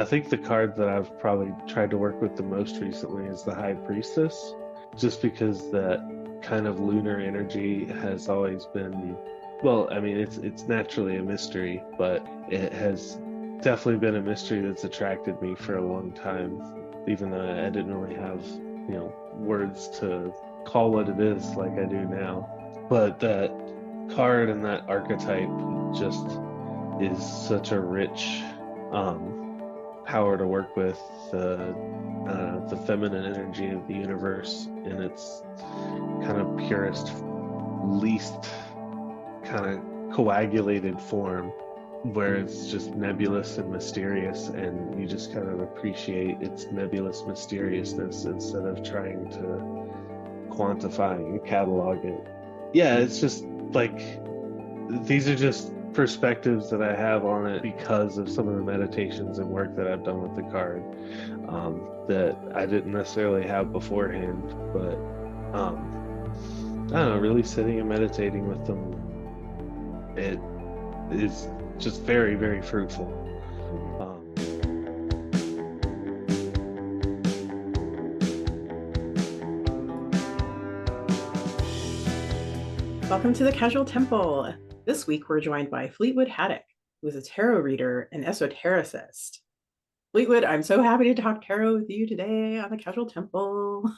I think the card that I've probably tried to work with the most recently is the High Priestess, just because that kind of lunar energy has always been, well, I mean, it's naturally a mystery, but it has definitely been a mystery that's attracted me for a long time, even though I didn't really have, words to call what it is like I do now. But that card and that archetype just is such a rich um, power to work with, the feminine energy of the universe in its kind of purest, least kind of coagulated form, where it's just nebulous and mysterious, and you just kind of appreciate its nebulous mysteriousness instead of trying to quantify and catalog it. Yeah, it's just like these are just perspectives that I have on it because of some of the meditations and work that I've done with the card, that I didn't necessarily have beforehand. But I don't know, really sitting and meditating with them, it is just very, very fruitful. Welcome to the Casual Temple. This week we're joined by Fleetwood Haddock, who is a tarot reader and esotericist. Fleetwood, I'm so happy to talk tarot with you today on the Casual Temple.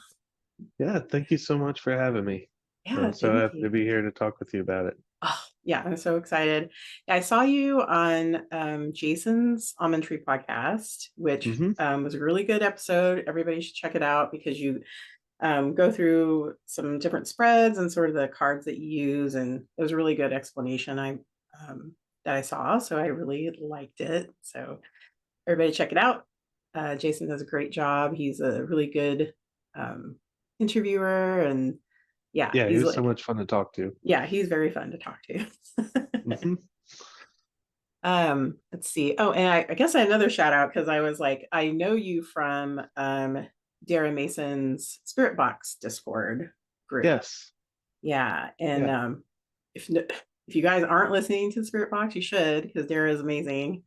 Yeah, thank you so much for having me. Yeah, I'm so thank happy you. to be here to talk with you about it. Oh, yeah, I'm so excited. I saw you on Jason's Almond Tree podcast, which Hmm. was a really good episode. Everybody should check it out because you go through some different spreads and sort of the cards that you use, and it was a really good explanation that I saw, so I really liked it. So everybody check it out. Jason does a great job. He's a really good um, interviewer, and Yeah, he was so much fun to talk to. he's very fun to talk to. Hmm. Let's see. Oh, and I guess I had another shout out because I was like, I know you from Dara Mason's Spirit Box Discord group. Yes. Yeah, and Yeah. if if you guys aren't listening to the Spirit Box, you should, because Dara is amazing.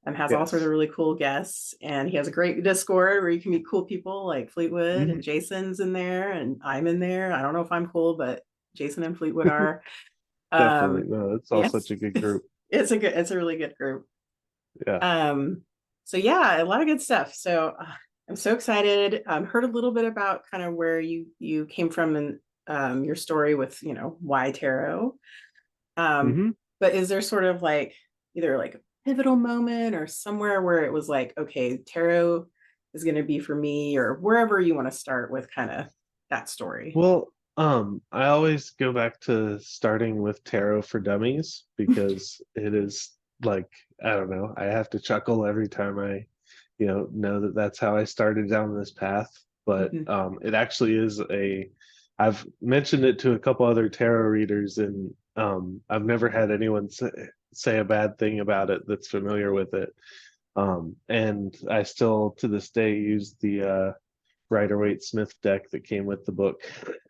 Has all sorts Yes. of really cool guests, and he has a great Discord where you can meet cool people like Fleetwood, Hmm. and Jason's in there, and I'm in there. I don't know if I'm cool, but Jason and Fleetwood are. Definitely. Um, No, it's all such yes, a good group. it's a really good group. Yeah. Um, so yeah, a lot of good stuff. So I'm so excited. Heard a little bit about kind of where you came from and your story with why tarot. Um, Hmm. but is there sort of like either like a pivotal moment or somewhere where it was like, okay, tarot is going to be for me, or wherever you want to start with kind of that story? Well, I always go back to starting with Tarot for Dummies because it is like, I don't know, I have to chuckle every time I, know that that's how I started down this path. But Mhm. it actually is I've mentioned it to a couple other tarot readers, and I've never had anyone say a bad thing about it that's familiar with it. And I still to this day use the Rider-Waite Smith deck that came with the book.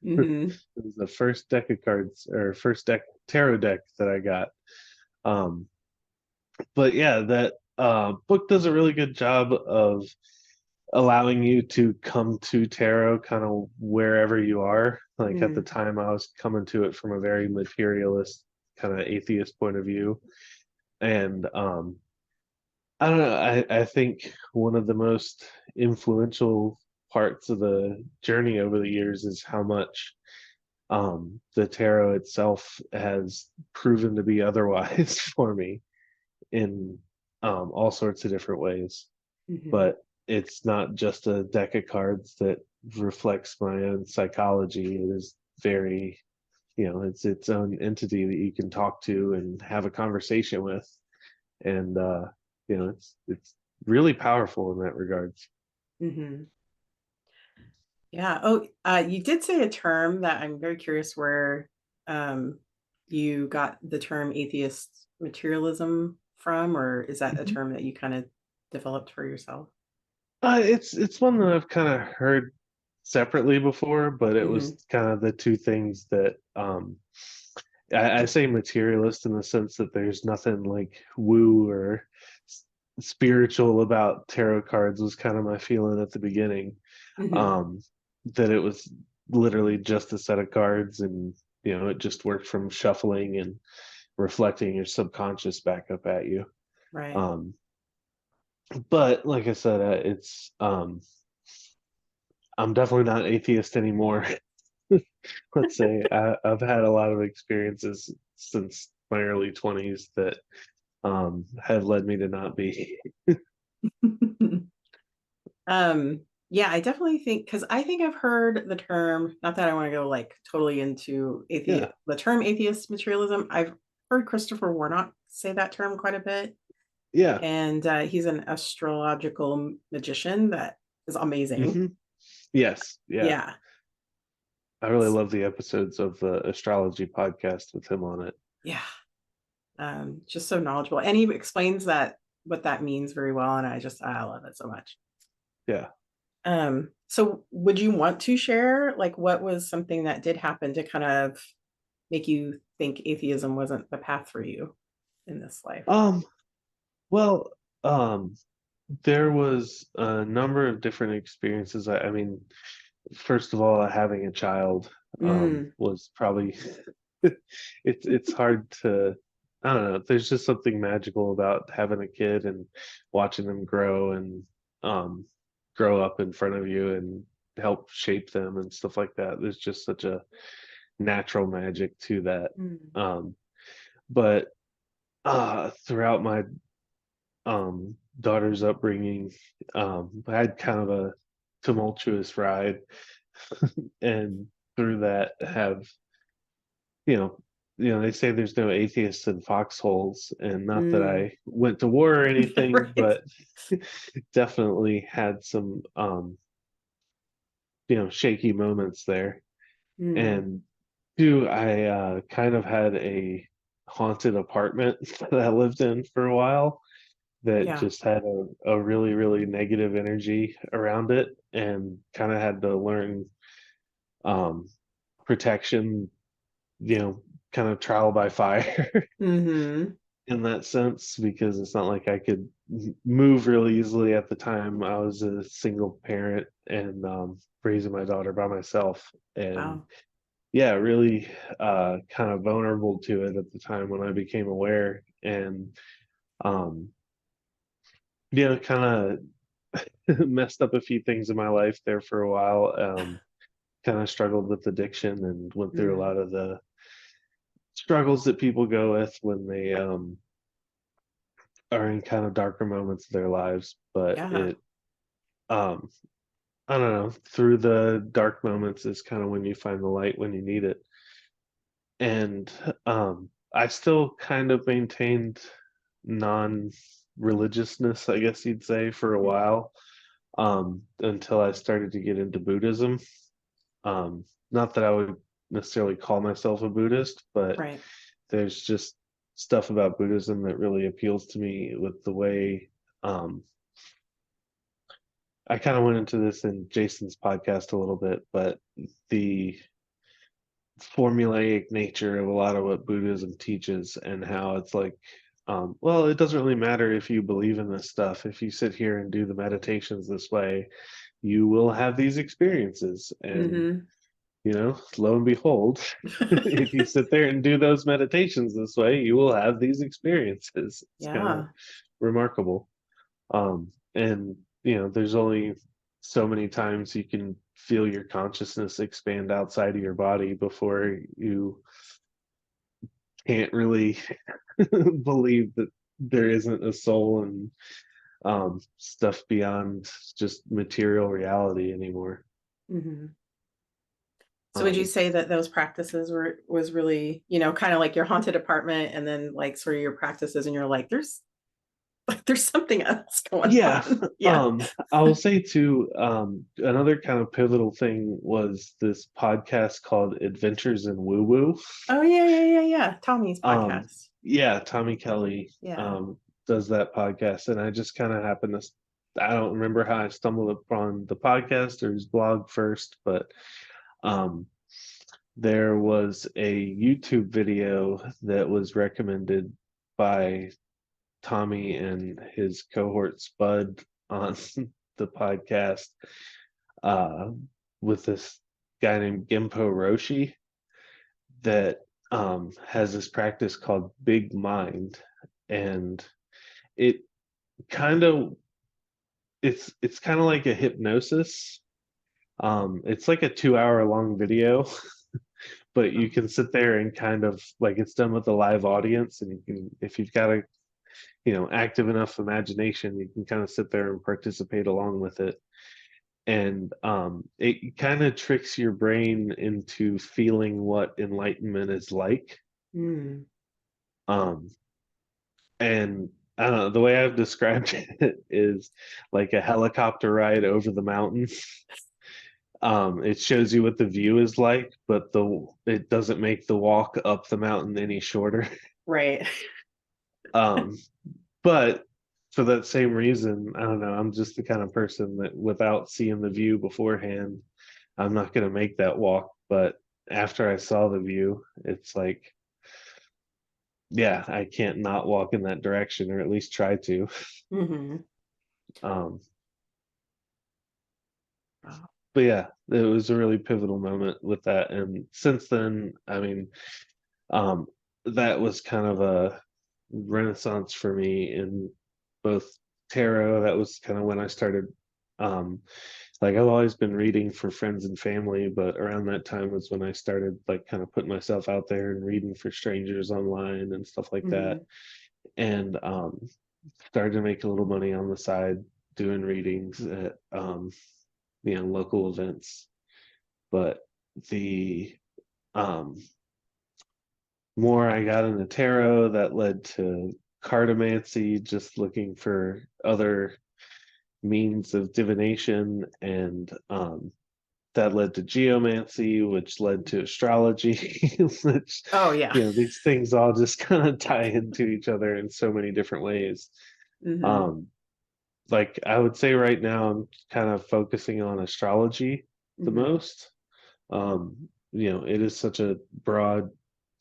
Mhm. It was the first deck of cards, or first deck tarot deck that I got. Um, but yeah, that book does a really good job of allowing you to come to tarot kind of wherever you are. Like at the Mhm. time, I was coming to it from a very materialist kind of atheist point of view, and I don't know. I think one of the most influential parts of the journey over the years is how much the tarot itself has proven to be otherwise for me in all sorts of different ways. Mhm. But it's not just a deck of cards that reflects my own psychology. It is very, it's its own entity that you can talk to and have a conversation with, and it's really powerful in that regards. Mhm. Yeah. Oh, you did say a term that I'm very curious where um, you got the term atheist materialism from, or is that a Mhm. term that you kind of developed for yourself? It's one that I've kind of heard separately before, but it was Hmm. kind of the two things that I say materialist in the sense that there's nothing like woo or spiritual about tarot cards was kind of my feeling at the beginning. Hmm. Um, that it was literally just a set of cards, and it just worked from shuffling and reflecting your subconscious back up at you. Right. Um, but like I said, I'm definitely not atheist anymore. Let's say I've had a lot of experiences since my early 20s that have led me to not be. Um, yeah, I definitely think, because I think I've heard the term, not that I want to go like totally into Yeah, the term atheist materialism. I've heard Christopher Warnock say that term quite a bit, yeah. and he's an astrological magician that is amazing. Hmm. Yes, yeah. Yeah. I really love the episodes of the Astrology podcast with him on it. Yeah. Just so knowledgeable. And he explains that what that means very well. And I love it so much. Yeah. So would you want to share like what was something that did happen to kind of make you think atheism wasn't the path for you in this life? Um, well, um, there was a number of different experiences. I mean, first of all, having a child Mm, was probably it's hard to, I don't know, there's just something magical about having a kid and watching them grow and um grow up in front of you and help shape them and stuff like that. There's just such a natural magic to that. mm, But throughout my daughter's upbringing, I had kind of a tumultuous ride, and through that have, you know, they say there's no atheists in foxholes, and not that mm. I went to war or anything, Right. but definitely had some shaky moments there. Mm, And two, I kind of had a haunted apartment that I lived in for a while that yeah. just had a really, really negative energy around it, and kind of had to learn um, protection, kind of trial by fire Mm-hmm. in that sense, because it's not like I could move really easily at the time. I was a single parent and raising my daughter by myself. And Wow. yeah, really kind of vulnerable to it at the time when I became aware. And um, kind of messed up a few things in my life there for a while. Kind of struggled with addiction and went through a Mm, lot of the struggles that people go with when they are in kind of darker moments of their lives. But yeah. it, um, I don't know, through the dark moments is kind of when you find the light when you need it. And I still kind of maintained non-religiousness, I guess you'd say, for a Mm, while, until I started to get into Buddhism. Not that I would necessarily call myself a Buddhist, but right. there's just stuff about Buddhism that really appeals to me with the way um, I kind of went into this in Jason's podcast a little bit, but the formulaic nature of a lot of what Buddhism teaches, and how it's like, well, it doesn't really matter if you believe in this stuff. If you sit here and do the meditations this way, you will have these experiences. And, Mm-hmm. lo and behold, if you sit there and do those meditations this way, you will have these experiences. It's kind of Yeah. remarkable. And there's only so many times you can feel your consciousness expand outside of your body before you can't really believe that there isn't a soul and stuff beyond just material reality anymore. Mm-hmm. So would you Um, say that those practices was really, kind of like your haunted apartment and then like sort of your practices and you're like, there's something else going yeah, on. Yeah. I will say too, another kind of pivotal thing was this podcast called Adventures in Woo Woo. Oh yeah, yeah, yeah, yeah. Tommy's Um, podcast. yeah, Tommy Kelly Yeah. does that podcast, and I just kind of happened to. I don't remember how I stumbled upon the podcast or his blog first, but um, there was a YouTube video that was recommended by Tommy and his cohort Spud on the podcast uh, with this guy named Gimpo Roshi that has this practice called Big Mind, and it kind of it's kind of like a hypnosis. It's like a 2 hour long video, but you can sit there and kind of like it's done with a live audience, and you can, if you've got a active enough imagination, you can kind of sit there and participate along with it. And it kind of tricks your brain into feeling what enlightenment is like. Mm. Um, and I don't know, the way I've described it is like a helicopter ride over the mountains. It shows you what the view is like, but it doesn't make the walk up the mountain any shorter. Right. Um, but for that same reason, I don't know, I'm just the kind of person that without seeing the view beforehand, I'm not going to make that walk. But after I saw the view, it's like, yeah, I can't not walk in that direction, or at least try to. Mm-hmm. Um, Wow. but yeah, it was a really pivotal moment with that. And since then, I mean, um, that was kind of a renaissance for me in both tarot. That was kind of when I started. Like I've always been reading for friends and family, but around that time was when I started like kind of putting myself out there and reading for strangers online and stuff like that. Mm-hmm. And started to make a little money on the side doing readings at local events. But the um more I got into tarot, that led to cartomancy, just looking for other means of divination, and that led to geomancy, which led to astrology, which, Oh yeah. these things all just kind of tie into each other in so many different ways. Mm-hmm. Um, like I would say right now, I'm kind of focusing on astrology the Mm-hmm. most. It is such a broad,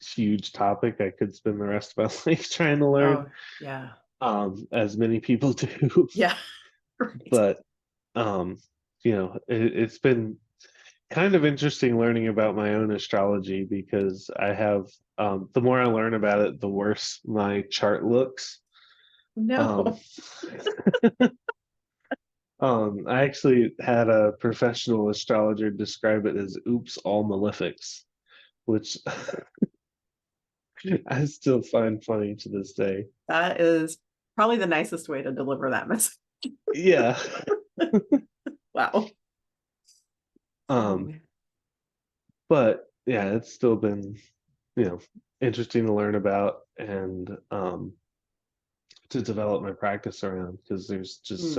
huge topic. I could spend the rest of my life trying to learn, Oh yeah. as many people do. Yeah. Right. But it's been kind of interesting learning about my own astrology, because I have the more I learn about it, the worse my chart looks. Um, No. I actually had a professional astrologer describe it as "oops, all malefics," which I still find funny to this day. That is probably the nicest way to deliver that message. Yeah. Wow. Oh Um, man. but yeah, it's still been, you know, interesting to learn about, and to develop my practice around, because there's just Mm.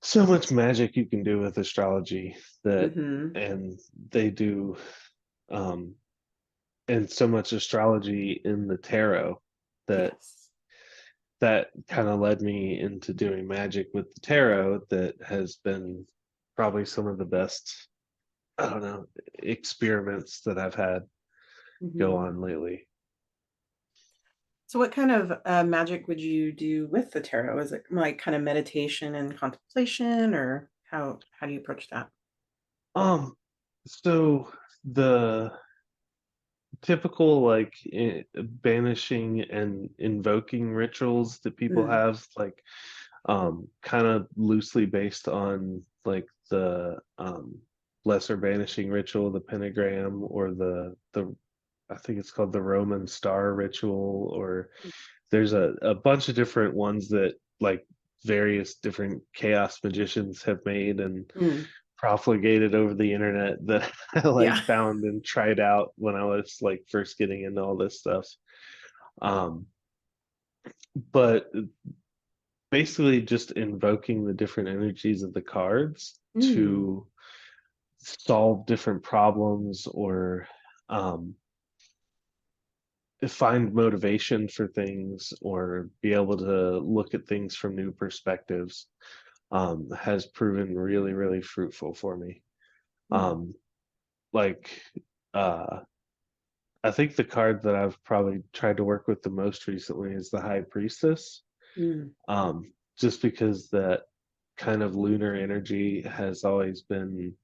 so much magic you can do with astrology, that Mm-hmm. and they do um and so much astrology in the tarot, that Yes. that kind of led me into doing magic with the tarot, that has been probably some of the best, I don't know, experiments that I've had go Mm-hmm. on lately. So what kind of magic would you do with the tarot? Is it like kind of meditation and contemplation, or how do you approach that? Um, so the typical like banishing and invoking rituals that people Mm. have, like kind of loosely based on like the lesser banishing ritual, the pentagram, or the I think it's called the Roman star ritual, or there's a bunch of different ones that like various different chaos magicians have made and Mm. profligated over the internet, that I like Yeah. found and tried out when I was like first getting into all this stuff. Um, but basically just invoking the different energies of the cards Mm. to solve different problems, or um, find motivation for things, or be able to look at things from new perspectives, has proven really, really fruitful for me. Mm. Um, like, uh, I think the card that I've probably tried to work with the most recently is the High Priestess. Mm, Just because that kind of lunar energy has always been,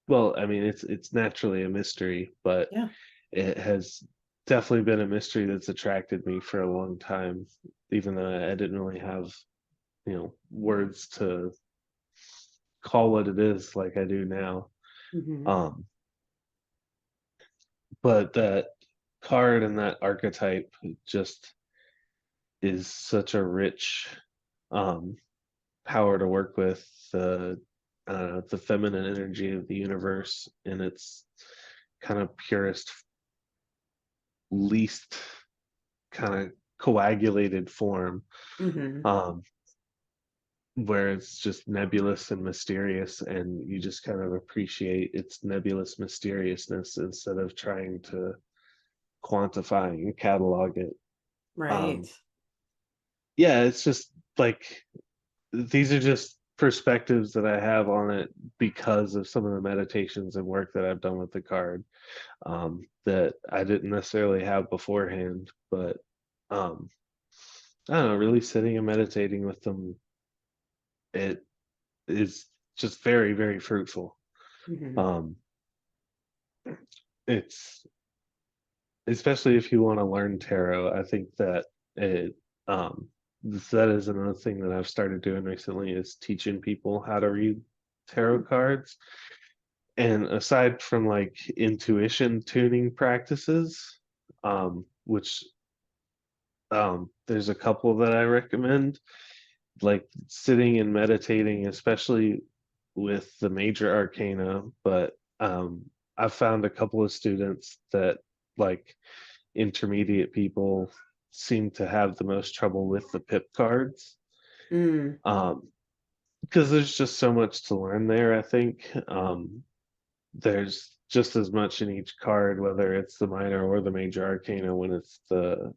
well, I mean, it's naturally a mystery, but yeah. it has definitely been a mystery that's attracted me for a long time, even though I didn't really have, words to call what it is like I do now. Hmm. Um, but that card and that archetype just is such a rich um, power to work with. I don't know, the feminine energy of the universe in its kind of purest, least kind of coagulated form, Hmm. um, where it's just nebulous and mysterious, and you just kind of appreciate its nebulous mysteriousness instead of trying to quantify and catalog it. Right. Um, yeah, it's just like these are just perspectives that I have on it because of some of the meditations and work that I've done with the card, that I didn't necessarily have beforehand. But um, I don't know, really sitting and meditating with them, it is just very, very fruitful. Hmm. Um, it's especially if you want to learn tarot, I think that it um, that is another thing that I've started doing recently is teaching people how to read tarot cards. And aside from like intuition tuning practices, which there's a couple that I recommend, like sitting and meditating, especially with the major arcana. But I've found a couple of students that like intermediate people seem to have the most trouble with the pip cards. Mm, Um, because there's just so much to learn there, I think. There's just as much in each card, whether it's the minor or the major arcana, when it's the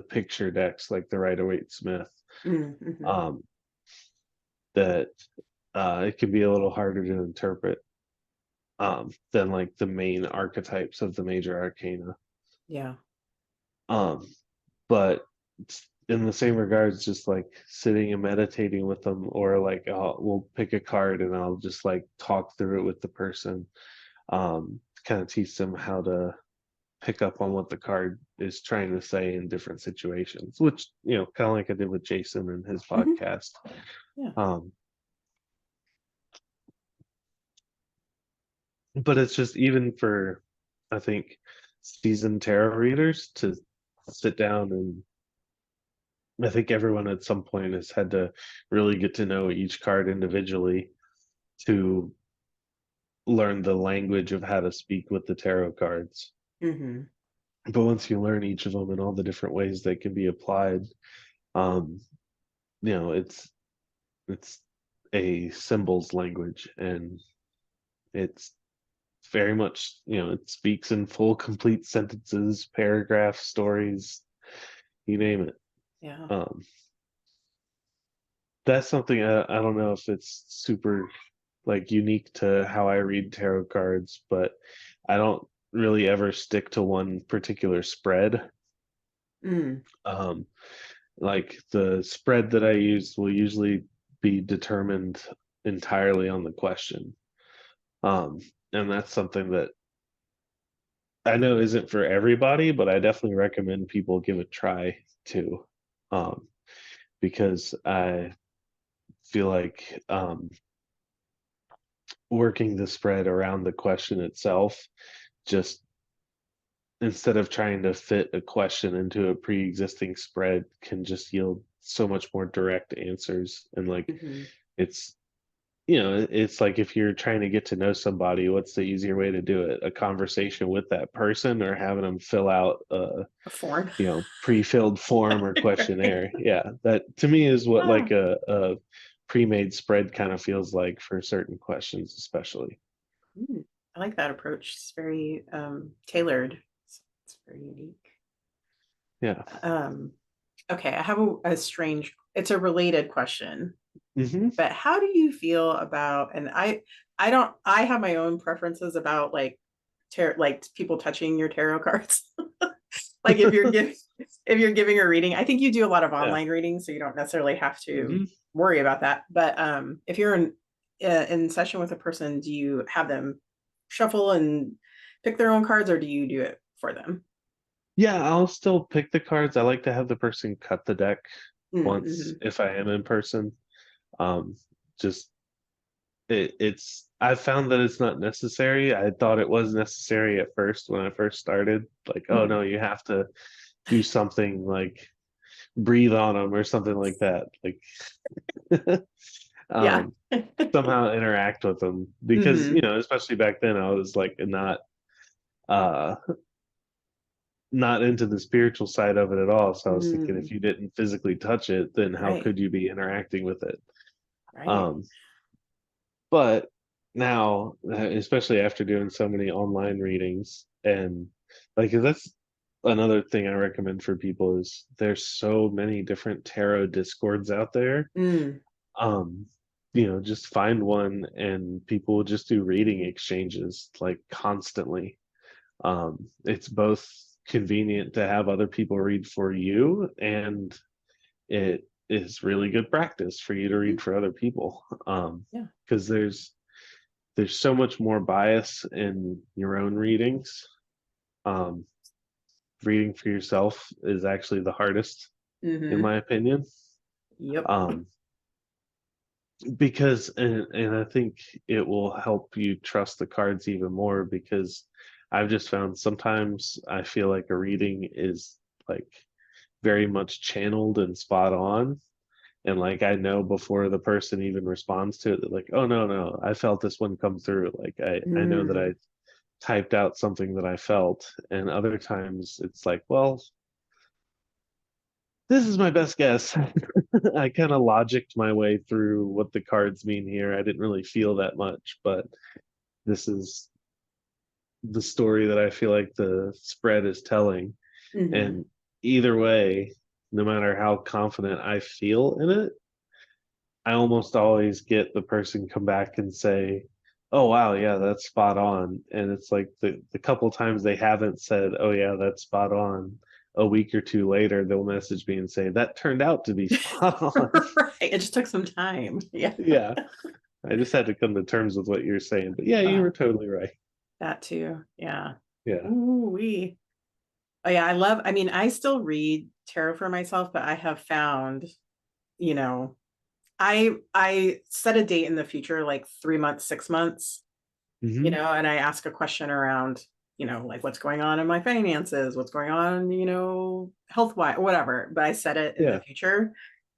picture decks, like the Rider-Waite Smith, mm, hmm. um, that it can be a little harder to interpret than like the main archetypes of the major arcana. Yeah. Um, but in the same regards, just like sitting and meditating with them, or like we'll pick a card and I'll just like talk through it with the person, kind of teach them how to pick up on what the card is trying to say in different situations, which, kind of like I did with Jason and his Hmm. podcast. Yeah. Um, but it's just even for, I think, seasoned tarot readers to sit down and I think everyone at some point has had to really get to know each card individually to learn the language of how to speak with the tarot cards. Hmm. But once you learn each of them and all the different ways they can be applied, um, it's a symbols language, and it's very much, it speaks in full, complete sentences, paragraphs, stories, you name it. Yeah. Um, that's something I don't know if it's super like unique to how I read tarot cards, but I don't really ever stick to one particular spread. Mm, Um, like the spread that I use will usually be determined entirely on the question. Um, and that's something that I know isn't for everybody, but I definitely recommend people give a try too. Um, because I feel like working the spread around the question itself, just instead of trying to fit a question into a pre-existing spread, can just yield so much more direct answers. And like hmm. it's it's like if you're trying to get to know somebody, what's the easier way to do it? A conversation with that person or having them fill out a, A form. pre-filled form or Right. questionnaire? Yeah, that to me is what Ah, like a pre-made spread kind of feels like for certain questions, especially. I like that approach. It's very tailored. It's very unique. Yeah. Um, okay, I have a strange, it's a related question, Hmm. but how do you feel about, and I don't, I have my own preferences about like tarot, like people touching your tarot cards. Like if you're giving a reading, I think you do a lot of Yeah. online readings, so you don't necessarily have to Hmm. worry about that. But if you're in session with a person, do you have them shuffle and pick their own cards, or do you do it for them? Yeah, I'll still pick the cards. I like to have the person cut the deck once Mm-hmm. if I am in person. Um, just it's I've found that it's not necessary. I thought it was necessary at first when I first started. Like, oh Mm. no, you have to do something like breathe on them or something like that. Like Yeah. um somehow interact with them because, Hmm. especially back then I was like uh not into the spiritual side of it at all. So I was thinking if Mm. you didn't physically touch it, then how Right. could you be interacting with it? Right. Um, but now, especially after doing so many online readings, and like 'cause that's another thing I recommend for people is there's so many different tarot discords out there. Mm. Um, just find one and people will just do reading exchanges like constantly. It's both convenient to have other people read for you, and it is really good practice for you to read for other people. Yeah. Because there's so much more bias in your own readings. Um, Reading for yourself is actually the hardest, in Hmm. my opinion. Yep. Um, because and I think it will help you trust the cards even more because I've just found sometimes I feel like a reading is like very much channeled and spot on. And like I know before the person even responds to it, they're like, oh no, I felt this one come through. Like I know that I Mm. typed out something that I felt. And other times it's like, well, this is my best guess. I kind of logicked my way through what the cards mean here. I didn't really feel that much, but this is the story that I feel like the spread is telling. Hmm. And either way, no matter how confident I feel in it, I almost always get the person come back and say, "Oh wow, yeah, that's spot on." And it's like the couple times they haven't said, "Oh yeah, that's spot on." A week or two later, they'll message me and say, "That turned out to be spot on." Right. It just took some time. Yeah. Yeah, I just had to come to terms with what you're saying. But yeah, you Uh, were totally right. that too. Yeah. Yeah. Ooh, we. Oh yeah, I mean, I still read tarot for myself, but I have found, you know, I set a date in the future, like 3 months, 6 months, Hmm. and I ask a question around, like what's going on in my finances, what's going on, health wise, whatever. But I set it in the Yeah. future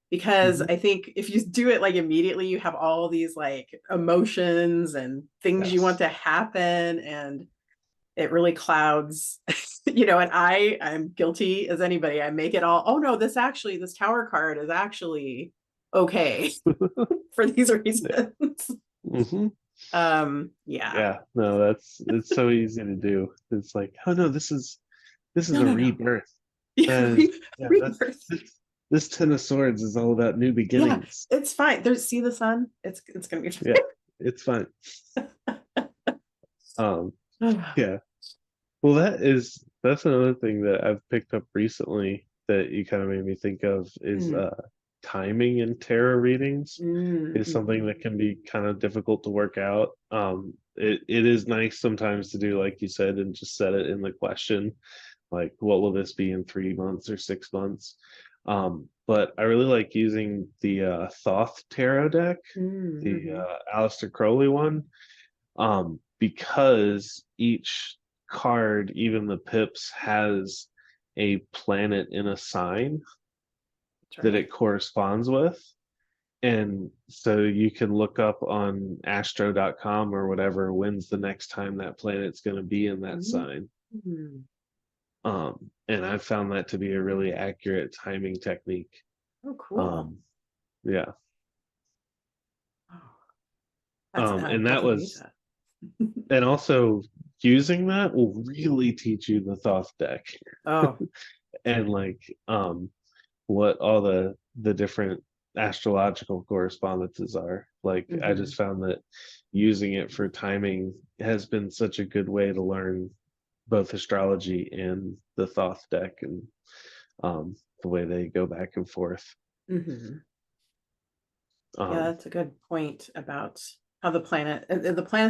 because Hmm. I think if you do it like immediately, you have all these like emotions and things you want Yes. to happen, and it really clouds, and I'm guilty as anybody. I make it all, oh no, this tower card is actually okay for these Yeah. reasons. Hmm. Yeah. Yeah. No, it's so easy to do. It's like, oh no, this is No, a no, no. rebirth. Yeah, That is, yeah, that's rebirth. this Ten of Swords is all about new Yeah, beginnings. it's fine. See the sun. It's gonna be Yeah, it's fine. Um, fine. yeah. Well, that's another thing that I've picked up recently that you kind of made me think of is Mm, timing in tarot readings mm, is something mhm. that can be kind of difficult to work out. It is nice sometimes to do like you said and just set it in the question, like what will this be in 3 months or 6 months. But I really like using the Thoth tarot deck, Mm, the mhm. Aleister Crowley one, because each card, even the pips, has a planet in a sign That's that right. it corresponds with. And so you can look up on astro.com or whatever when's the next time that planet's going to be in that Mm, sign. mm. And I've found that to be a really accurate timing technique. Oh, cool. Um, yeah. Oh, I'll And that definitely use was, that. and also using that will really teach you the Thoth deck Oh, and like what all the different astrological correspondences are. Like I Hmm. just found that using it for timing has been such a good way to learn both astrology and the Thoth deck, and the way they go back and forth. Hmm. Yeah, Um, that's a good point about how the planets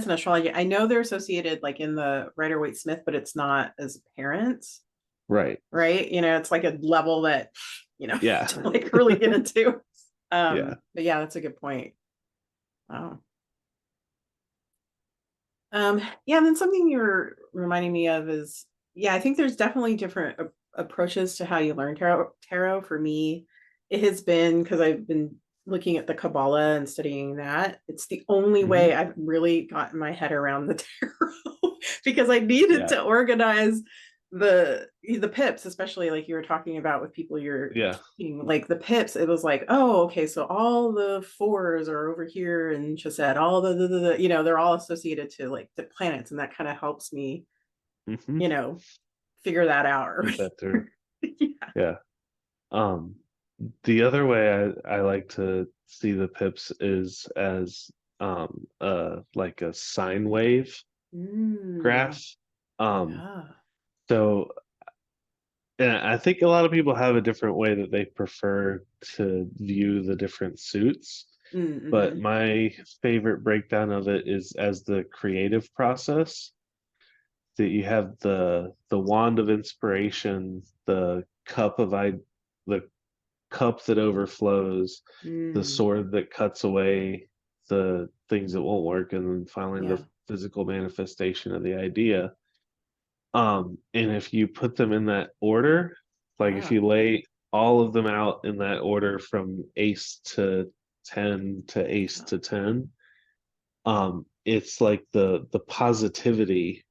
in astrology. I know they're associated like in the Rider-Waite-Smith, but it's not as apparent, right. right? It's like a level that Yeah. to like really get into. Yeah. But yeah, that's a good point. Wow. Yeah, and then something you're reminding me of is, yeah, I think there's definitely different approaches to how you learn tarot. For me, it has been because I've been looking at the Kabbalah and studying that. It's the only Hmm. way I've really gotten my head around the tarot because I needed Yeah. to organize the pips, especially like you were talking about with people you're Yeah. teaching, like the pips. It was like, oh, okay, so all the fours are over here, and she said all they're all associated to like the planets, and that kind of helps me, Hmm. you know, figure that out. Think that through. Yeah. Yeah. Um, the other way I like to see the pips is as like a sine wave Mm, graph. Um, yeah. so and I think a lot of people have a different way that they prefer to view the different suits, but Mm-hmm. my favorite breakdown of it is as the creative process, that you have the wand of inspiration, the cup that overflows, the Mm, sword that cuts away the things that won't work, and then finally yeah. the physical manifestation of the idea. And if you put them in that order, like if Ah. you lay all of them out in that order from ace to 10 to ace to 10, it's like the positivity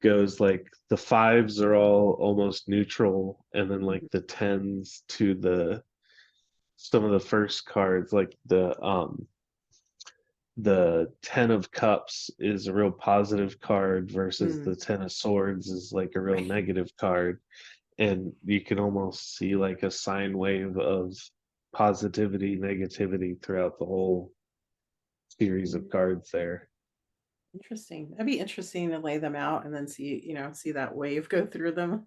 goes like the fives are all almost neutral, and then like the tens to the some of the first cards, like the ten of cups is a real positive card versus Mm, the ten of swords is like a real right. negative card. And you can almost see like a sine wave of positivity, negativity throughout the whole series of Mm, cards there. interesting. That'd be interesting to lay them out and then see that wave go through them.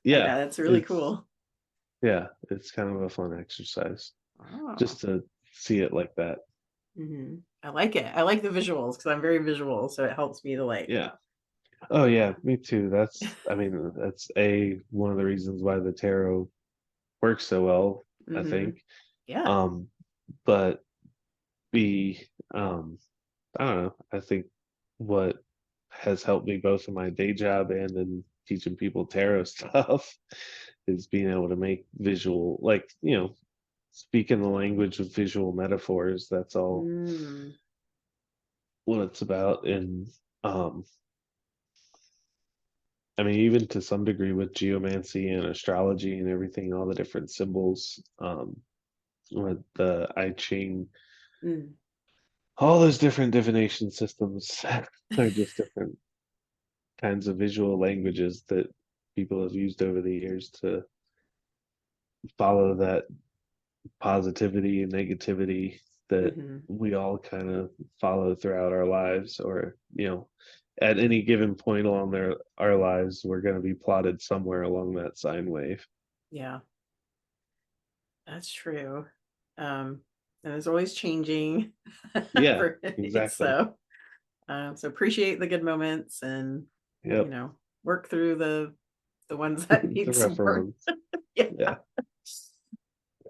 Yeah, Yeah, that's really it's cool. it's kind of a fun exercise Oh. just to see it like that. Hmm. I like it. I like the visuals because I'm very visual, so it helps me to like, Yeah. Oh yeah. yeah, me too. I mean, that's one of the reasons why the tarot works so well, I Hmm. think. Yeah. Um, but B, I don't know. I think what has helped me both in my day job and in teaching people tarot stuff is being able to make visual, like, speak in the language of visual metaphors. That's all Mm. what it's about. And um, I mean, even to some degree with geomancy and astrology and everything, all the different symbols, with the I Ching, Mm. all those different divination systems are just different kinds of visual languages that people have used over the years to follow that positivity and negativity that Hmm. we all kind of follow throughout our lives, or at any given point along our lives we're going to be plotted somewhere along that sine wave. Yeah, that's true. And it's always changing Yeah, for me. exactly. So appreciate the good moments and, Yep. work through the ones that The need some rougher work. ones. Yeah. Yeah.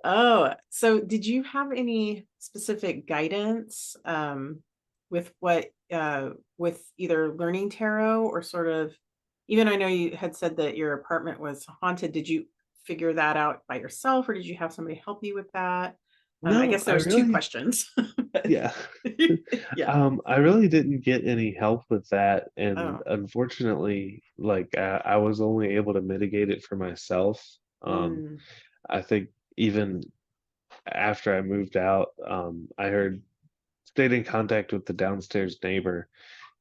Oh, so did you have any specific guidance with with either learning tarot or sort of, even I know you had said that your apartment was haunted. Did you figure that out by yourself or did you have somebody help you with that? I No, guess I there's two really, questions. But yeah. yeah. I really didn't get any help with that, and Oh. unfortunately, like I was only able to mitigate it for myself. Um, Mm. I think even after I moved out, stayed in contact with the downstairs neighbor,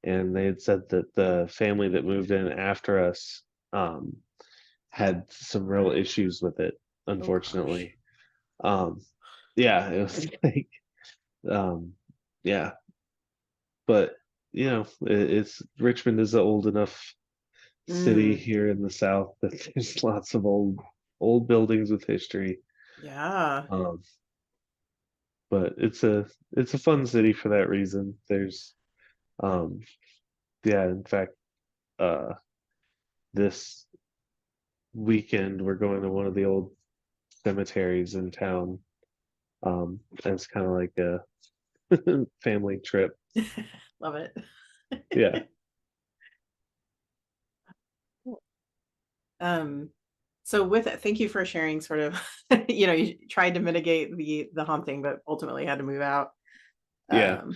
and they had said that the family that moved in after us um, had some real issues with it, Oh gosh. unfortunately. Um, yeah, it was like, um, yeah, but it's Richmond is an old enough city Mm, here in the South that there's lots of old buildings with history. yeah. Um, but it's a fun city for that reason. There's um, yeah, in fact, uh, this weekend we're going to one of the old cemeteries in town. As kind of like a family trip. Love it. Yeah, Um, so with it, thank you for sharing sort of, you tried to mitigate the haunting, but ultimately had to move out. yeah. Um,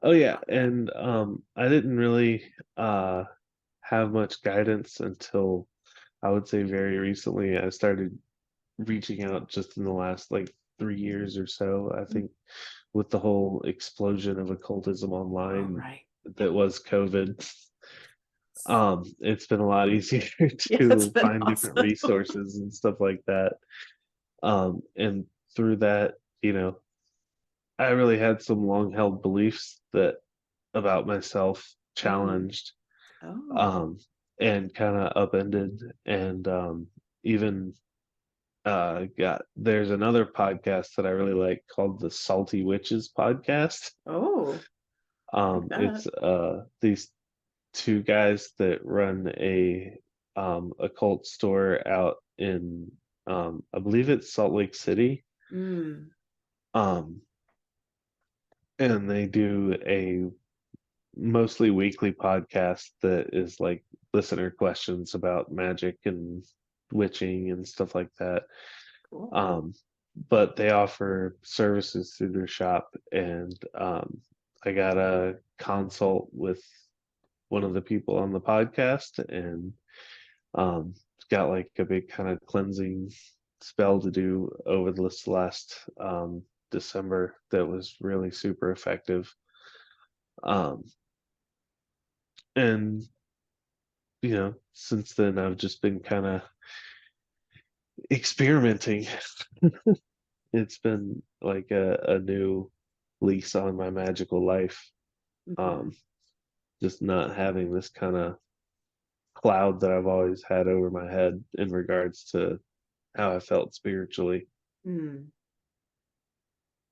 Oh yeah, about that. and I didn't really uh have much guidance until I would say very recently. I started reaching out just in the last like 3 years or so. I think with the whole explosion of occultism Oh, online right. that was COVID, it's been a lot easier Yeah, it's to been find different awesome. resources and stuff like that. And through that, you know, I really had some long held beliefs that about myself Mm. challenged, Oh, um, and kind of upended. And even got there's another podcast that I really like called the Salty Witches podcast. oh, like that. It's these two guys that run a occult store out in I believe it's Salt Lake City. Mm. Um, and they do a mostly weekly podcast that is like listener questions about magic and witching and stuff like that. Cool. Um, but they offer services through their shop, and I got a consult with one of the people on the podcast, and um, got like a big kind of cleansing spell to do over this last December that was really super effective. Um, and since then I've just been kind of experimenting. It's been like a new lease on my magical life. Mhm. Um, just not having this kind of cloud that I've always had over my head in regards to how I felt spiritually. Mm.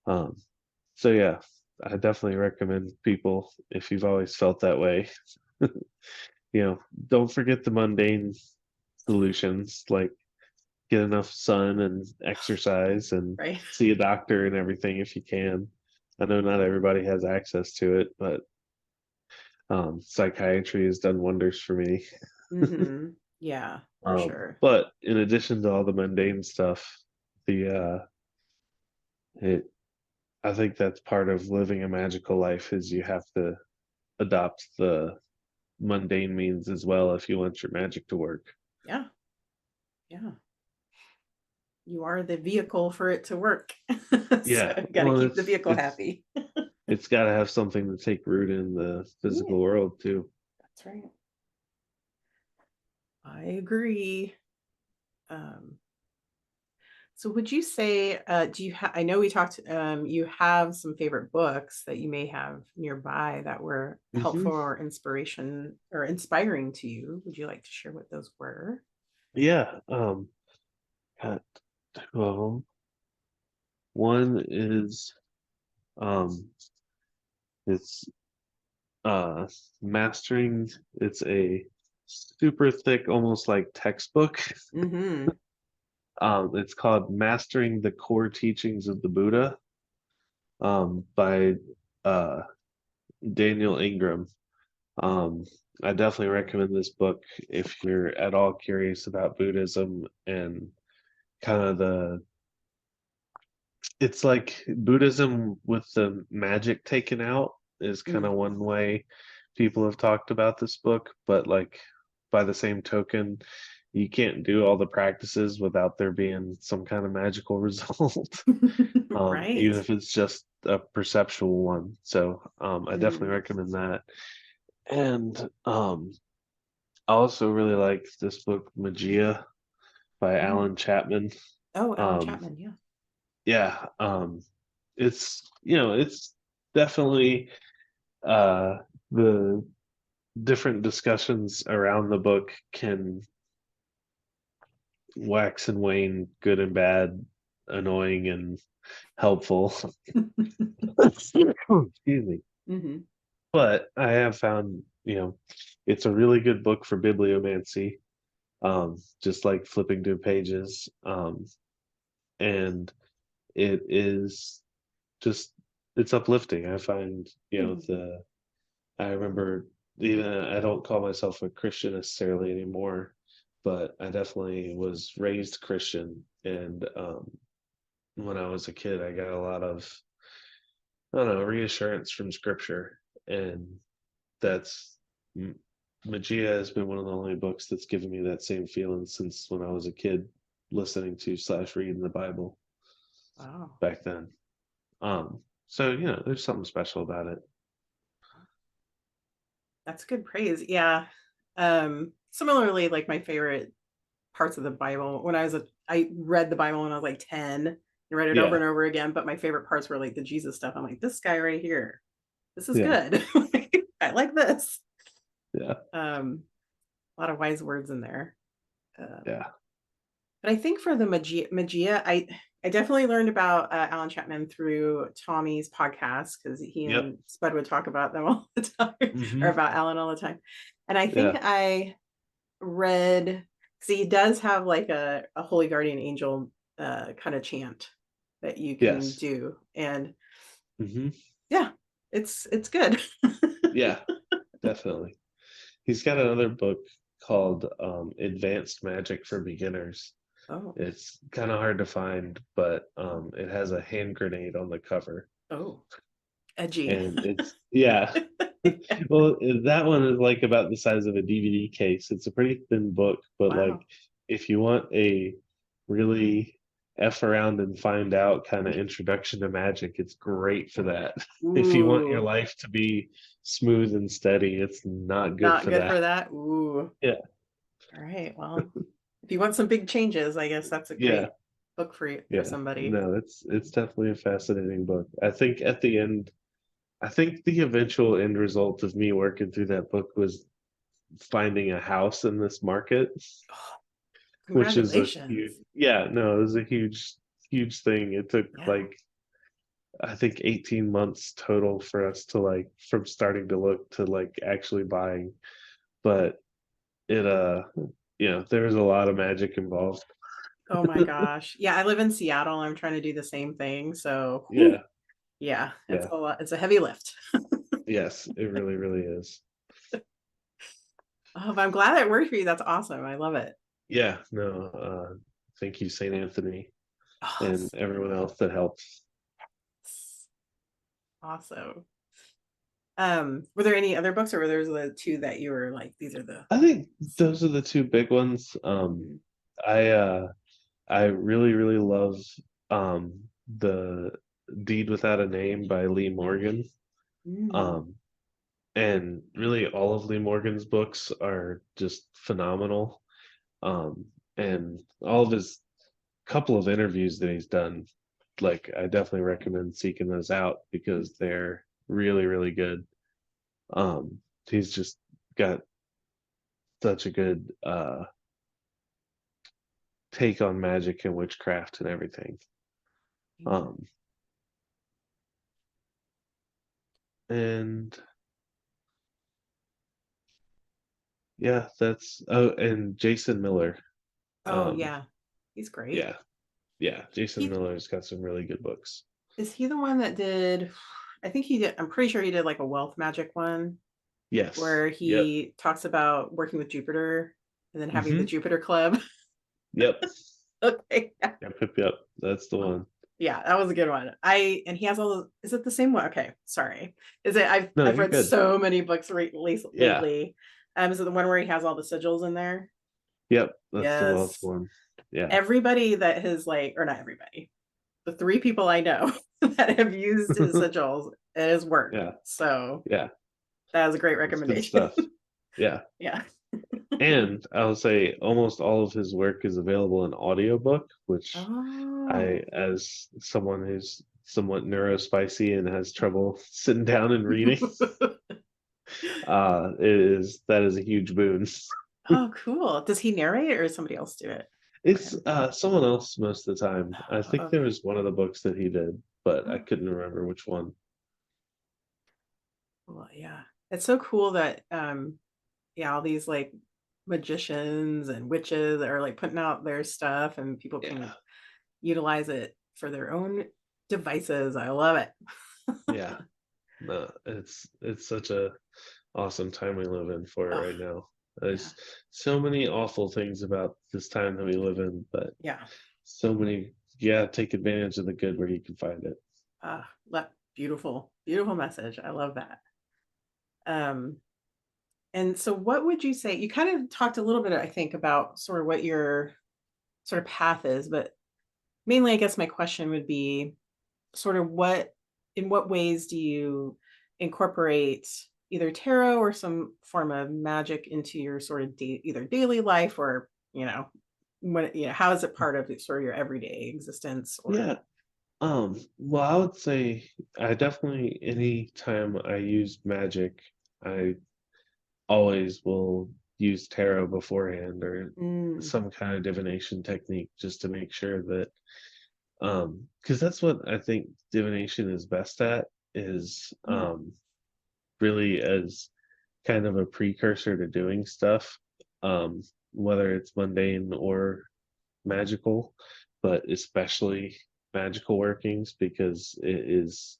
Um, so yeah, I definitely recommend people if you've always felt that way, don't forget the mundane solutions like get enough sun and exercise and Right. see a doctor and everything if you can. I know not everybody has access to it, but psychiatry has done wonders for me. Hmm. Yeah, for sure. But in addition to all the mundane stuff, the it I think that's part of living a magical life is you have to adopt the mundane means as well if you want your magic to work. Yeah. Yeah. You are the vehicle for it to work. So Yeah, got to well, keep the it's vehicle it's happy. it's got to have something to take root in the Yeah, physical world too. that's right. I agree. Um, so would you say, do you have, I know we talked, you have some favorite books that you may have nearby that were Hmm. helpful or inspiration or inspiring to you. Would you like to share what those were? Yeah, got two of them. One is um, it's uh, mastering. It's a super thick, almost like textbook. Mm-hmm. It's called Mastering the Core Teachings of the Buddha, by uh, Daniel Ingram. Um, I definitely recommend this book if you're at all curious about Buddhism and kind of it's like Buddhism with the magic taken out is kind of Mm. one way people have talked about this book, but like by the same token, you can't do all the practices without there being some kind of magical result, even Right. if it's just a perceptual one. So I definitely Mm. recommend that. And I also really like this book, Magia by Mm. Alan Chapman. Oh, Alan Um, Chapman, yeah. yeah, it's it's definitely the different discussions around the book can wax and wane, good and bad, annoying and helpful. Excuse me. Hmm. But I have found, it's a really good book for bibliomancy, just like flipping through pages. And it is just, it's uplifting. I find, I remember, even I don't call myself a Christian necessarily anymore, but I definitely was raised Christian. And when I was a kid, I got a lot of, I don't know, reassurance from scripture. And that's, M- Magia has been one of the only books that's given me that same feeling since when I was a kid listening to slash reading the Bible Wow. back then. So, there's something special about it. That's good praise. Yeah. Similarly, like my favorite parts of the Bible when I read the Bible when I was like 10. I read it over Yeah, and over again, but my favorite parts were like the Jesus stuff. I'm like, this guy right here, this is yeah, good. I like this. yeah, A lot of wise words in there. yeah, But I think for the Magia, I definitely learned about Alan Chapman through Tommy's podcast because he yep, and Spud would talk about them all the time, or hmm, about Alan all the time. And I think yeah, I read because he does have like a holy guardian angel kind of chant that you can yes, do, and hmm, yeah, it's good. yeah, definitely. He's got another book called Advanced Magic for Beginners. Oh, It's kind of hard to find, but it has a hand grenade on the cover. oh, edgy. And it's, yeah. Well, that one is like about the size of a DVD case. It's a pretty thin book, but like Wow. if you want a really F around and find out kind of introduction to magic, it's great for that. If you want your Ooh, life to be smooth and steady, it's not good not for good for that. that. Ooh. Yeah. All right. Well, if you want some big changes, I guess that's a Yeah. great book for you, for Yeah. somebody. No, it's definitely a fascinating book. I think at the end, I think the eventual end result of me working through that book was finding a house in this market, Oh, which is a huge, congratulations. yeah, no, it was a huge thing. It took Yeah. like, I think 18 months total for us to like, from starting to look to like actually buying. But it, there was a lot of magic involved. Oh my gosh. Yeah, I live in Seattle. I'm trying to do the same thing. So, whew, Yeah. yeah, it's Yeah. a lot. It's a heavy lift. Yes, it really, really is. Oh, but I'm glad it worked for you. That's awesome. I love it. Yeah, no, thank you, St. Anthony, Oh, and everyone else that helped. awesome. Were there any other books or were those the two that you were like, these are the I think those are the two big ones. Mhm. I I really, really love the Deed Without a Name by Lee Morgan. Mm. Um, and really all of Lee Morgan's books are just phenomenal. And all of his couple of interviews that he's done, like I definitely recommend seeking those out because they're really, really good. He's just got such a good take on magic and witchcraft and everything. Um, and yeah, that's, oh, and Jason Miller. Oh Um, yeah, he's great. yeah, yeah, Jason He Miller's got some really good books. is he the one that did? I think he did. I'm pretty sure he did like a wealth magic one Yes. where Yep. he talks about working with Jupiter and then having the Mm-hmm. Jupiter Club. Yep. Okay. Yep. Yep. Yep. That's the one. Yeah, that was a good one. And he has all the, is it the same one? Okay, sorry. Is it No, I've you're read good. so many books Yeah. lately. Is it the one where he has all the sigils in there? Yep. That's the wealth Yes. one. Yeah. Everybody that has like, or not everybody, the three people I know that have used his sigils, it has worked. Yeah. So Yeah. that was a great It's good recommendation. stuff. Yeah. Yeah. And I'll say almost all of his work is available in audiobook, which Oh. I, as someone who's somewhat neurospicy and has trouble sitting down and reading, that is a huge boon. Oh, cool. Does he narrate or does somebody else do it for It's him? someone else most of the time. I Oh, think there okay. was one of the books that he did, but I Oh, couldn't remember which one. well, yeah. It's so cool that yeah, all these like magicians and witches are like putting out their stuff and people Yeah, can utilize it for their own devices. I love it. yeah. No, it's such a awesome time we live in for it Oh, right now. yeah. There's so many awful things about this time that we live in, but Yeah. so many, yeah, take advantage of the good where you can find it. Beautiful, beautiful message. I love that. Um, and so what would you say? You kind of talked a little bit, I think, about sort of what your sort of path is, but mainly, I guess my question would be sort of in what ways do you incorporate either tarot or some form of magic into your sort of either daily life or, how is it part of sort of your everyday existence or, Yeah. Well, I would say I definitely, any time I use magic, I always will use tarot beforehand or mm, some kind of divination technique just to make sure that, because that's what I think divination is best at, is yeah, really as kind of a precursor to doing stuff, whether it's mundane or magical, but especially magical workings because it is,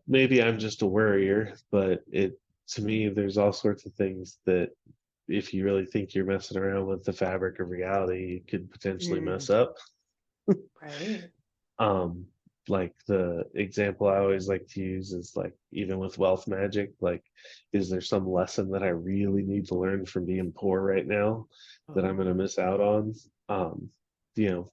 maybe I'm just a worrier, but it, to me, there's all sorts of things that if you really think you're messing around with the fabric of reality, you could potentially mm, mess up. right. Um, like the example I always like to use is like even with wealth magic, like is there some lesson that I really need to learn from being poor right now that I'm gonna Oh, miss out on? You know,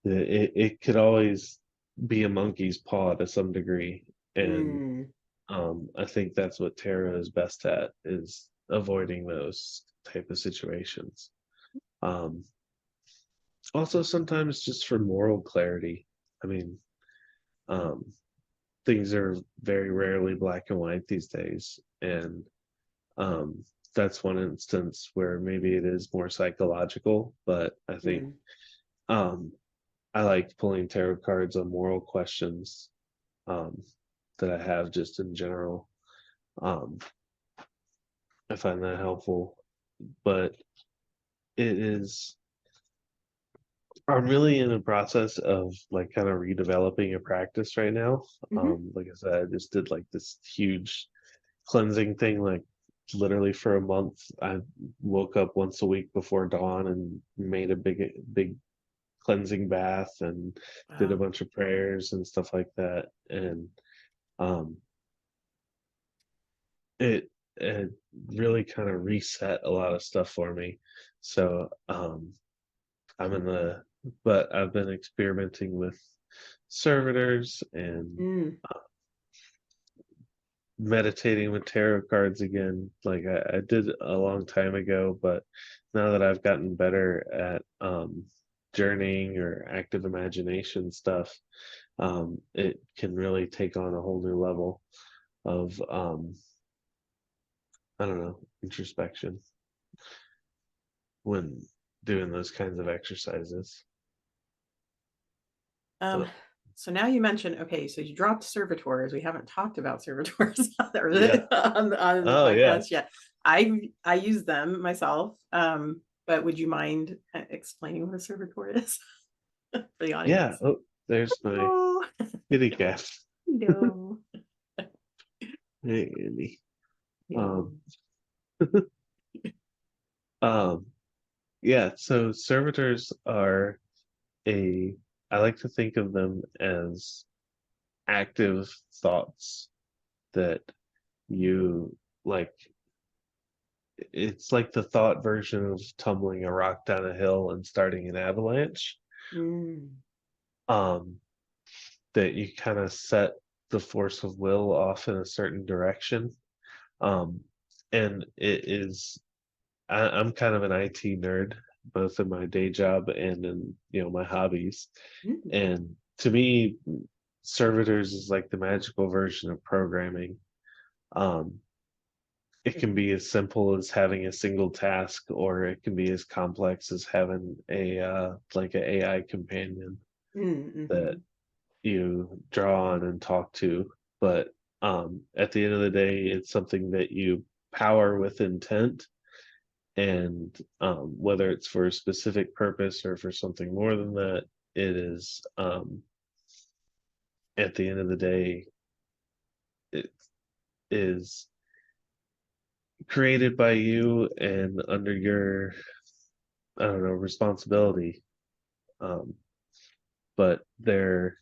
it could always be a monkey's paw to some degree, and mm, I think that's what tarot is best at, is avoiding those type of situations. Um, Also sometimes just for moral clarity. I mean, um, things are very rarely black and white these days, and um, that's one instance where maybe it is more psychological, but I think mm. um, I like pulling tarot cards on moral questions um, that I have just in general. Um, I find that helpful, but it is, I'm really in the process of like kind of redeveloping a practice right now. Hmm. Like I said, I just did like this huge cleansing thing, like literally for a month. I woke up once a week before dawn and made a big cleansing bath and did a Wow. bunch of prayers and stuff like that. And um, it really kind of reset a lot of stuff for me. So I'm in the, but I've been experimenting with servitors and Mm, meditating with tarot cards again. Like I did a long time ago, but now that I've gotten better at journeying or active imagination stuff, it can really take on a whole new level of I don't know, introspection when doing those kinds of exercises. um, So so now you mentioned, okay, so you dropped servitors. We haven't talked about servitors yeah. on the Oh yeah. podcast yet. I use them myself. But would you mind explaining what a servitor is for the Yeah. audience? Oh, there's my Oh, kitty cat. no, Hey, Andy. no. Um, um, yeah, so servitors are a, I like to think of them as active thoughts that you like, it's like the thought version of tumbling a rock down a hill and starting an avalanche. Mm, Um, that you kind of set the force of will off in a certain direction. Um, and it is, I'm kind of an IT nerd, both in my day job and in, my hobbies. mm, And to me, servitors is like the magical version of programming. Um, it can be as simple as having a single task, or it can be as complex as having a like an AI companion that Mm-hmm. you draw on and talk to. But at the end of the day, it's something that you power with intent, and whether it's for a specific purpose or for something more than that, it is at the end of the day, it is created by you and under your, I don't know, responsibility. Um, but they're,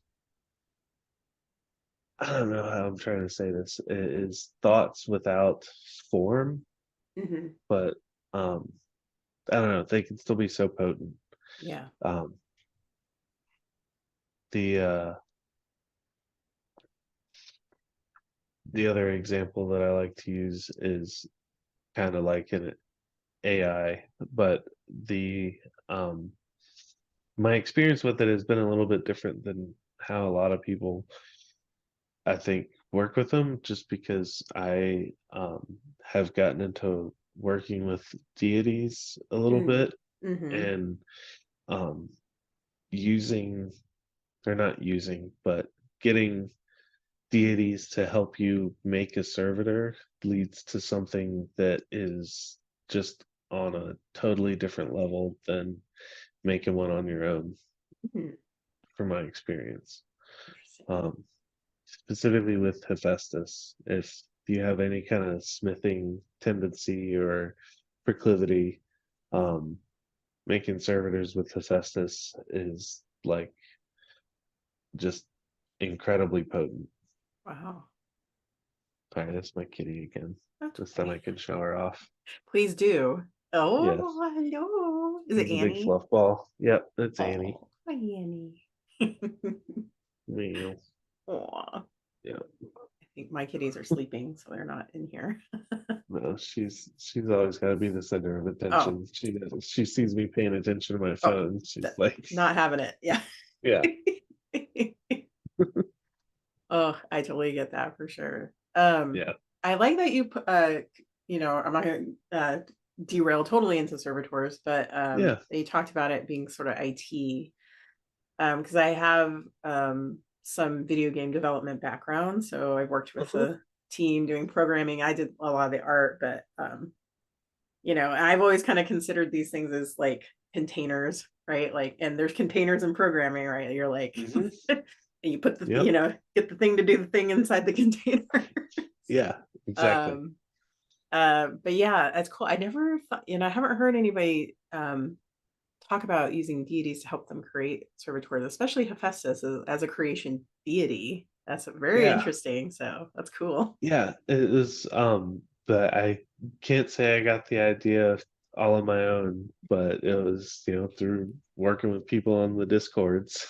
I don't know how I'm trying to say this. It is thoughts without form, Mm-hmm. but um, I don't know. They can still be so potent. Yeah. Um, the uh, the other example that I like to use is kind of like an AI, but the um, my experience with it has been a little bit different than how a lot of people, I think, work with them, just because I have gotten into working with deities a little bit, Mm-hmm. and um, using, they're not using, but getting deities to help you make a servitor leads to something that is just on a totally different level than making one on your own, Mm-hmm. from my experience. Interesting. Um, Specifically with Hephaestus, if you have any kind of smithing tendency or proclivity, um, making servitors with Hephaestus is like just incredibly potent. Wow. All right, that's my kitty again. That's This time funny. I can show her off. Please do. Oh, Yes, hello. Is it she's a big Annie? fluff ball. Yep, that's Annie. Oh, hi, Annie. Meow. Aw. Yeah. I think my kitties are sleeping, so they're not in here. No, she's always got to be the center of Oh, attention. She does. She sees me paying attention to my oh, phone. She's th- like, not having it. Yeah. yeah, Oh, I totally get that for sure. yeah, I like that you put, I'm not gonna derail totally into servitors, but yeah. you talked about it being sort of IT. Because I have some video game development background, so I worked with Uh-huh. a team doing programming. I did a lot of the art, but I've always kind of considered these things as like containers, right? Like, and there's containers in programming, right? You're like, Hmm. you put the, Yep. get the thing to do the thing inside the container. Yeah, exactly. um, but yeah, that's cool. I never thought, I haven't heard anybody talk about using deities to help them create servitors, especially Hephaestus as a creation deity. That's very Yeah, interesting. So that's cool. yeah. It was but I can't say I got the idea all on my own, but it was, through working with people on the discords.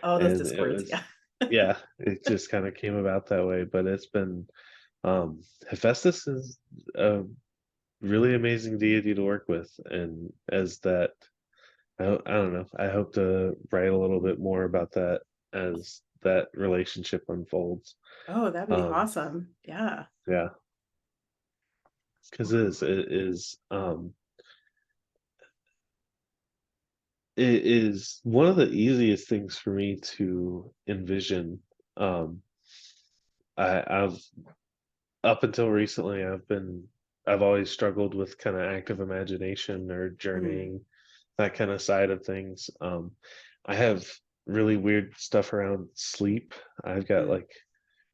Oh, those And it discords. was, Yeah. yeah, it just kind of came about that way. But it's been, Hephaestus is a really amazing deity to work with, and as that, I don't know, I hope to write a little bit more about that as that relationship unfolds. Oh, that'd be um awesome. Yeah. yeah, because it is one of the easiest things for me to envision. um I've, up until recently, I've always struggled with kind of active imagination or Mm, journeying, that kind of side of things. I have really weird stuff around sleep. I've got mm. like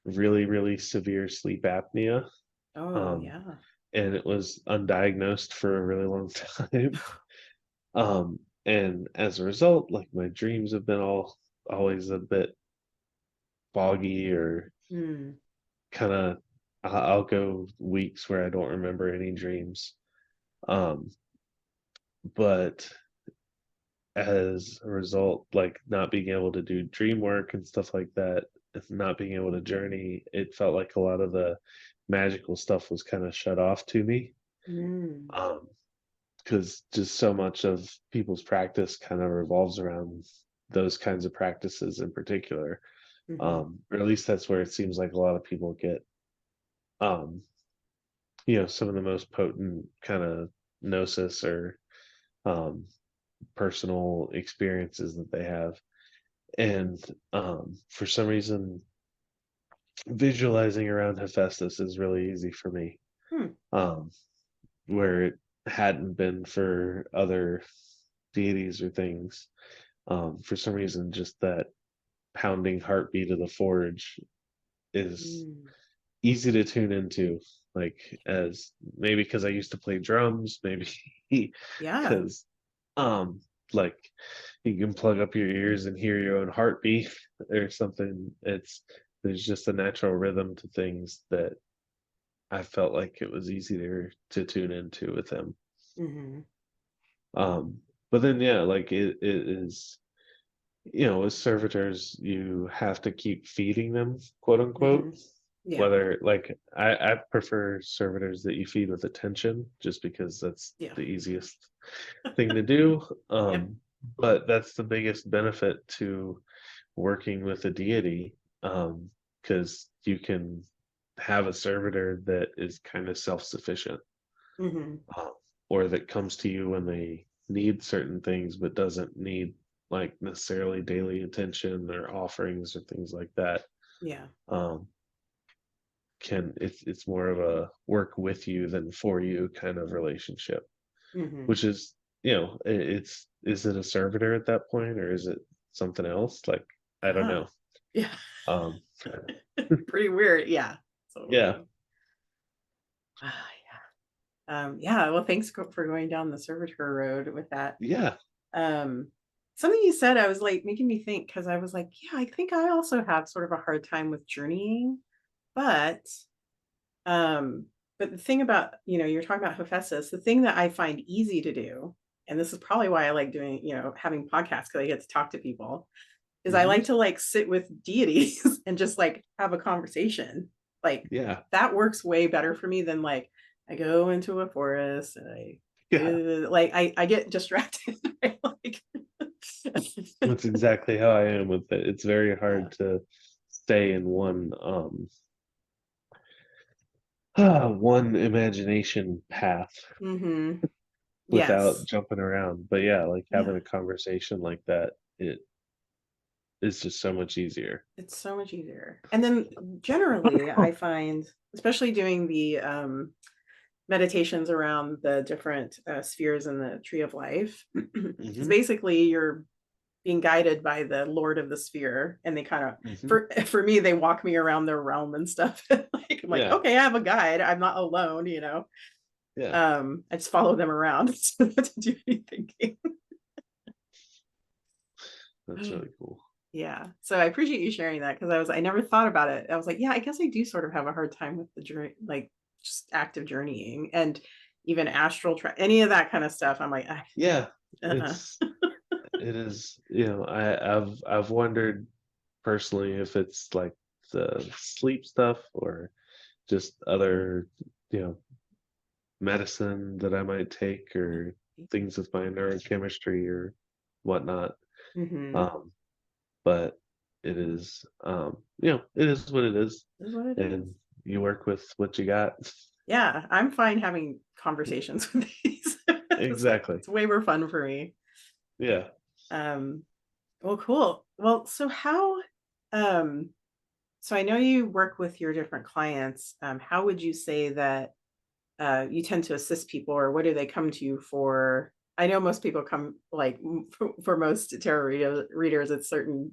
really, really severe sleep apnea. Oh, Um, yeah. and it was undiagnosed for a really long time. And as a result, like my dreams have been always a bit foggy, or Mm, kind of, I'll go weeks where I don't remember any dreams. Um, but as a result, like not being able to do dream work and stuff like that, not being able to journey, it felt like a lot of the magical stuff was kind of shut off to me. mm. Because just so much of people's practice kind of revolves around those kinds of practices in particular. Mm-hmm. Or at least that's where it seems like a lot of people get um some of the most potent kind of gnosis or um personal experiences that they have. And for some reason, visualizing around Hephaestus is really easy for me, Hmm. um, where it hadn't been for other deities or things. For some reason, just that pounding heartbeat of the forge is Mm. easy to tune into. Like, as maybe because I used to play drums, maybe Yeah. because um like you can plug up your ears and hear your own heartbeat or something. There's just a natural rhythm to things that I felt like it was easier to tune into with him. Mm-hmm. But then yeah, like it is, with servitors, you have to keep feeding them, quote Mm-hmm. unquote. Yeah. Whether like I prefer servitors that you feed with attention, just because that's Yeah. the easiest thing to do. Yep. But that's the biggest benefit to working with a deity, because you can have a servitor that is kind of self-sufficient, Mm-hmm. um, or that comes to you when they need certain things, but doesn't need like necessarily daily attention or offerings or things like that. Yeah. Um, it's more of a work with you than for you kind of relationship, Mm-hmm. which is, it's, is it a servitor at that point, or is it something else? Like, I don't Huh. know. Yeah. um Pretty weird. Yeah. yeah, Totally. Yeah. Well, thanks for going down the servitor road with that. yeah, Um, Something you said, I was like making me think because I was like, yeah, I think I also have sort of a hard time with journeying, but um, but the thing about, you're talking about Hephaestus, the thing that I find easy to do, and this is probably why I like doing, having podcasts because I get to talk to people, is I hmm, like to like sit with deities and just like have a conversation. Like yeah, that works way better for me than like I go into a forest and yeah. I get distracted. Right? Like That's exactly how I am with it. It's very yeah. hard to stay in one one imagination path Mm-hmm. without Yes. jumping around. But yeah, like Yeah. having a conversation like that, it is just so much easier. It's so much easier. And then generally I find, especially doing the meditations around the different spheres in the tree of life, because Hmm, basically you're being guided by the lord of the sphere, and they kind of, hmm, for me, they walk me around their realm and stuff. Like I'm like, yeah, okay, I have a guide, I'm not alone. yeah. I just follow them around to do any thinking. That's really cool. Yeah, so I appreciate you sharing that because I never thought about it. I was like, yeah, I guess I do sort of have a hard time with the journey, like just active journeying and even any of that kind of stuff. I'm like, Yeah, uh-uh. it is, I've wondered personally if it's like the sleep stuff or just other, you know, medicine that I might take, or things with my neurochemistry or whatnot. Mm-hmm. Um, but it is, it is what it is, Is what it is. and you work with what you got. Yeah, I'm fine having conversations with these. Exactly. It's way more fun for me. Yeah. Um, well, cool. Well, um, so I know you work with your different clients. How would you say that you tend to assist people, or what do they come to you for? I know most people come like for most readers, it's certain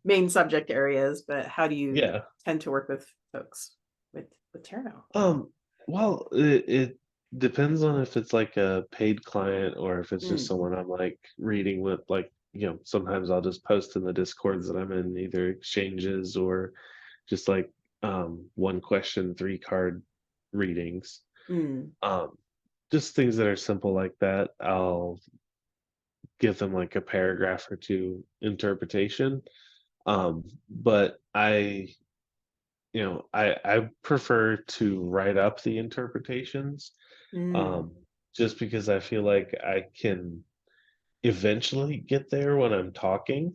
main subject areas, but how do you Yeah. tend to work with folks with tarot? Um, well, it depends on if it's like a paid client or if it's just Mm, someone I'm like reading with. Like, sometimes I'll just post in the discords that I'm in, either exchanges or just like one question, three card readings. mm, Um, just things that are simple like that. I'll give them like a paragraph or two interpretation. But I prefer to write up the interpretations, mm, um, just because I feel like I can. eventually get there when I'm talking,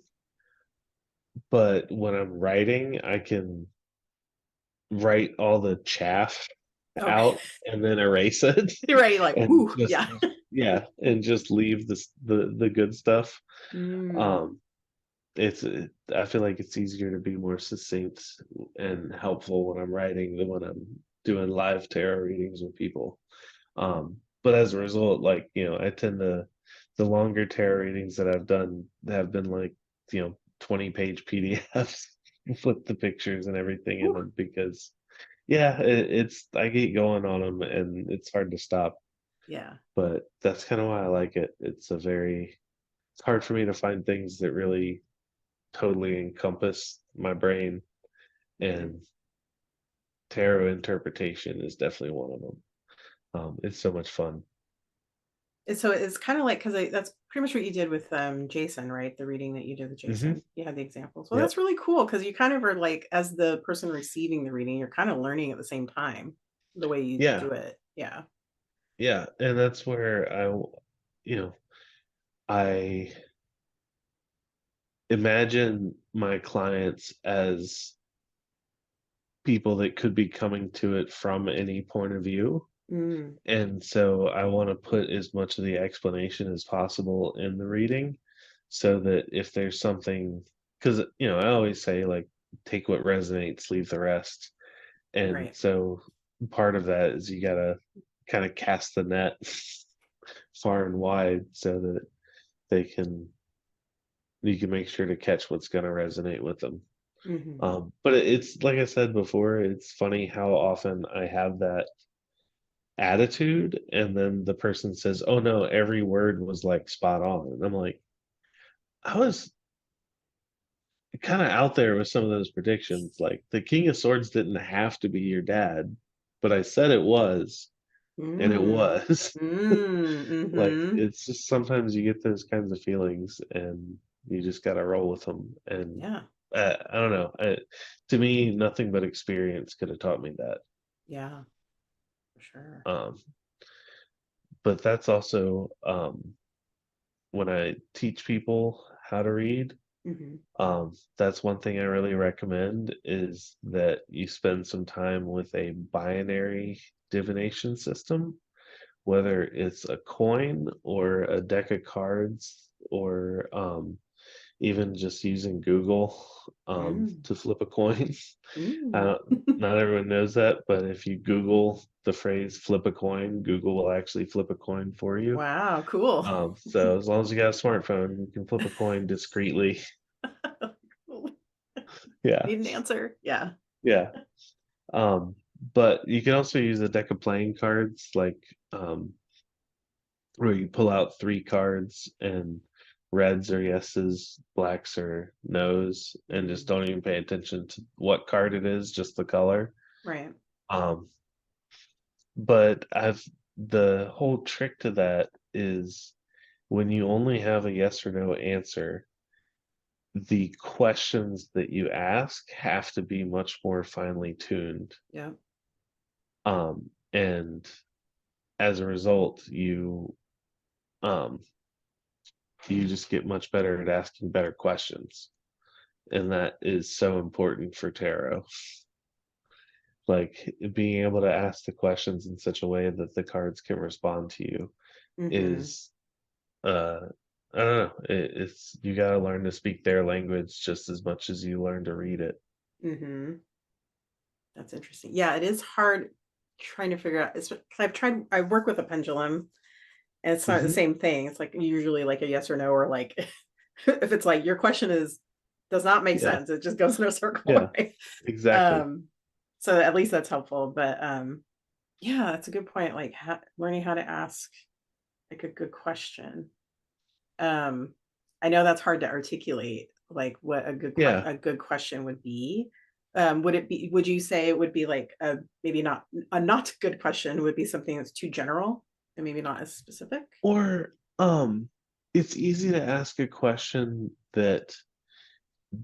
but when I'm writing, I can write all the chaff Okay. out and then erase it You're right. You're like, and ooh, just yeah. yeah, and just leave the good stuff. Mm, Um, I feel like it's easier to be more succinct and helpful when I'm writing than when I'm doing live tarot readings with people. But as a result, like, I tend to, the longer tarot readings that I've done have been like, 20-page PDFs with the pictures and everything in ooh, them because, yeah, it's, I get going on them and it's hard to stop. yeah. But that's kind of why I like it. It's hard for me to find things that really totally encompass my brain, Mhm. and tarot interpretation is definitely one of them. It's so much fun. And so it's kind of like because that's pretty much what you did with Jason, right? The reading that you did with Hmm. Jason. You had the examples. Well, Yep. that's really cool because you kind of are like, as the person receiving the reading, you're kind of learning at the same time the way you Yeah. do it. Yeah. Yeah. And that's where you know, I imagine my clients as people that could be coming to it from any point of view. Mm, And so I want to put as much of the explanation as possible in the reading so that if there's something, because, I always say, like, take what resonates, leave the rest. And right. so part of that is you got to kind of cast the net far and wide so that they can, you can make sure to catch what's going to resonate with them. Hmm. But it's like I said before, it's funny how often I have that attitude and then the person says, oh no, every word was like spot on, and I'm like, I was kind of out there with some of those predictions. Like, the King of Swords didn't have to be your dad, but I said it was, and it Mm, was. Like, mm-hmm. it's just sometimes you get those kinds of feelings and you just got to roll with them. And Yeah. I don't know, to me nothing but experience could have taught me that. Yeah. For sure. um but that's also, when I teach people how to read, Hmm. that's one thing I really recommend, is that you spend some time with a binary divination system, whether it's a coin or a deck of cards, or even just using Google Mm, to flip a coin. mm. Not everyone knows that, but if you Google the phrase flip a coin, Google will actually flip a coin for you. Wow, cool. So as long as you got a smartphone, you can flip a coin discreetly. Cool. Yeah, Need an answer. Yeah. yeah. Um, but you can also use a deck of playing cards, like, um, where you pull out three cards, and reds are yeses, blacks are nos, and just Mm, don't even pay attention to what card it is, just the color. right. Um, but the whole trick to that is, when you only have a yes or no answer, the questions that you ask have to be much more finely tuned. Yeah. And as a result, um, you just get much better at asking better questions. And that is so important for tarot. Like, being able to ask the questions in such a way that the cards can respond to you Hmm. is, uh, I don't know, it's, you got to learn to speak their language just as much as you learn to read it. Hmm. That's interesting. Yeah, it is hard trying to figure out. It's 'cause I work with a pendulum and it's not the Hmm. same thing. It's like usually like a yes or no, or like if it's like your question is does not make Yeah. sense, it just goes in a circle, Yeah. right? Exactly. Um, so at least that's helpful. But yeah, that's a good point. Like learning how to ask like a good question. Um, I know that's hard to articulate, like what Yeah. a good question would be. Would it be, would you say it would be like a maybe not a not good question would be something that's too general and maybe not as specific? Or, it's easy to ask a question that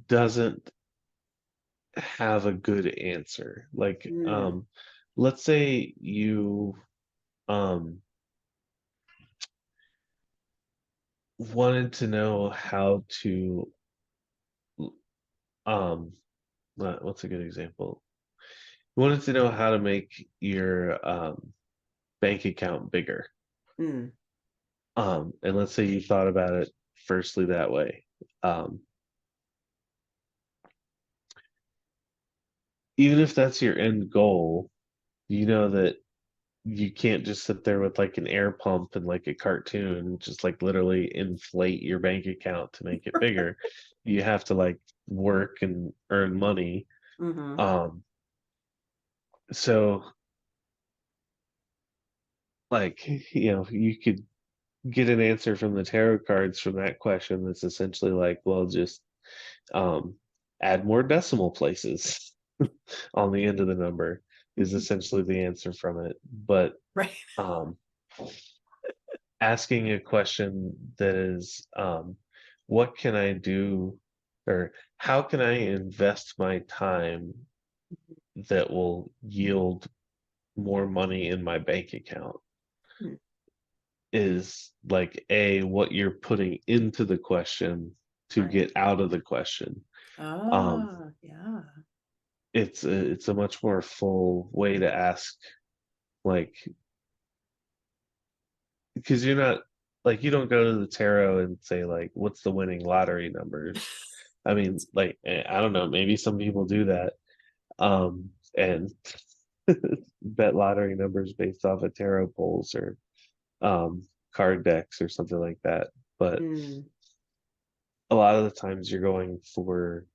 doesn't have a good answer. Like, Mm, let's say um wanted to know how to um what's a good example? Wanted to know how to make your bank account bigger. Mm, And let's say you thought about it firstly that way. Um, Even if that's your end goal, you know that you can't just sit there with like an air pump and like a cartoon and just like literally inflate your bank account to make it bigger. You have to like work and earn money. mm-hmm. Um, so like, you could get an answer from the tarot cards from that question that's essentially like, well, just um, add more decimal places on the end of the number is essentially the answer from it. But Right. um, asking a question that is, what can I do, or how can I invest my time that will yield more money in my bank account, Mm. is like what you're putting into the question to Right. get out of the question. Um, Yeah. it's a much more full way to ask, like, because you're not like, you don't go to the tarot and say like, what's the winning lottery numbers? I mean, like, I don't know, maybe some people do that, and bet lottery numbers based off of tarot polls or um card decks or something like that. But Mm, a lot of the times you're going for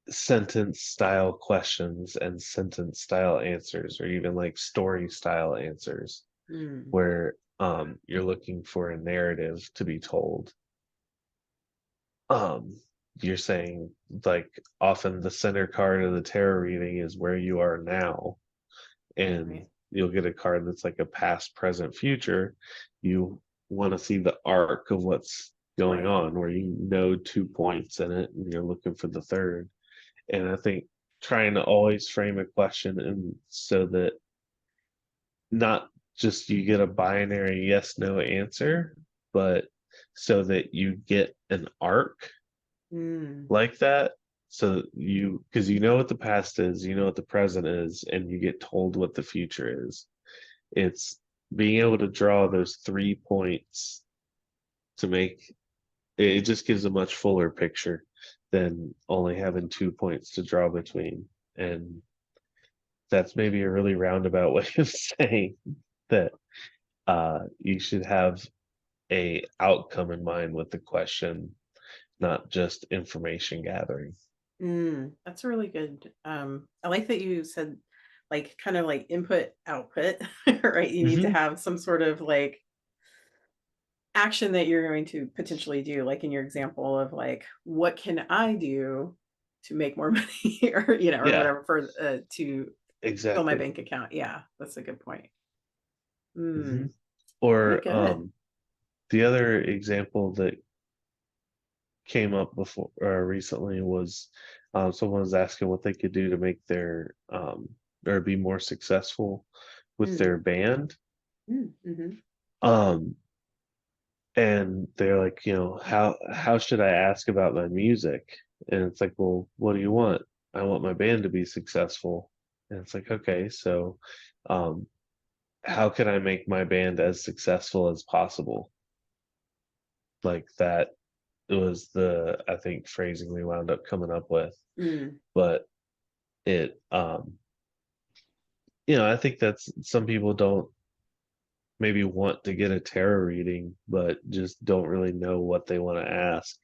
sentence style questions and sentence style answers, or even like story style answers, mm, where you're looking for a narrative to be told. um you're saying, like, often the center card of the tarot reading is where you are now, and right. you'll get a card that's like a past, present, future. You want to see the arc of what's going Right. on, where you know 2 points in it and you're looking for the third. And I think trying to always frame a question and so that not just you get a binary yes no answer, but so that you get an arc Mm, like that. So you, because you know what the past is, you know what the present is, and you get told what the future is. It's being able to draw those 3 points to make it just gives a much fuller picture than only having 2 points to draw between. And that's maybe a really roundabout way of saying that you should have a outcome in mind with the question, not just information gathering. that's really good. I like that you said like kind of like input output, right? You need to Hmm. have some sort of like action that you're going to potentially do, like in your example of like, what can I do to make more money or or Yeah, whatever for to fill my exactly. bank account. Yeah, that's a good point. Hmm. Very Or good. the other example that came up before recently was, someone was asking what they could do to make their or be more successful with Mm, their band. mhm. Um, and they're like, how should I ask about my music? And it's like, well, what do you want? I want my band to be successful. And it's like, okay, so um, how can I make my band as successful as possible? Like that was the, I think, phrasing we wound up coming up with. Mm, But it, I think that's, some people don't maybe want to get a tarot reading, but just don't really know what they want to ask.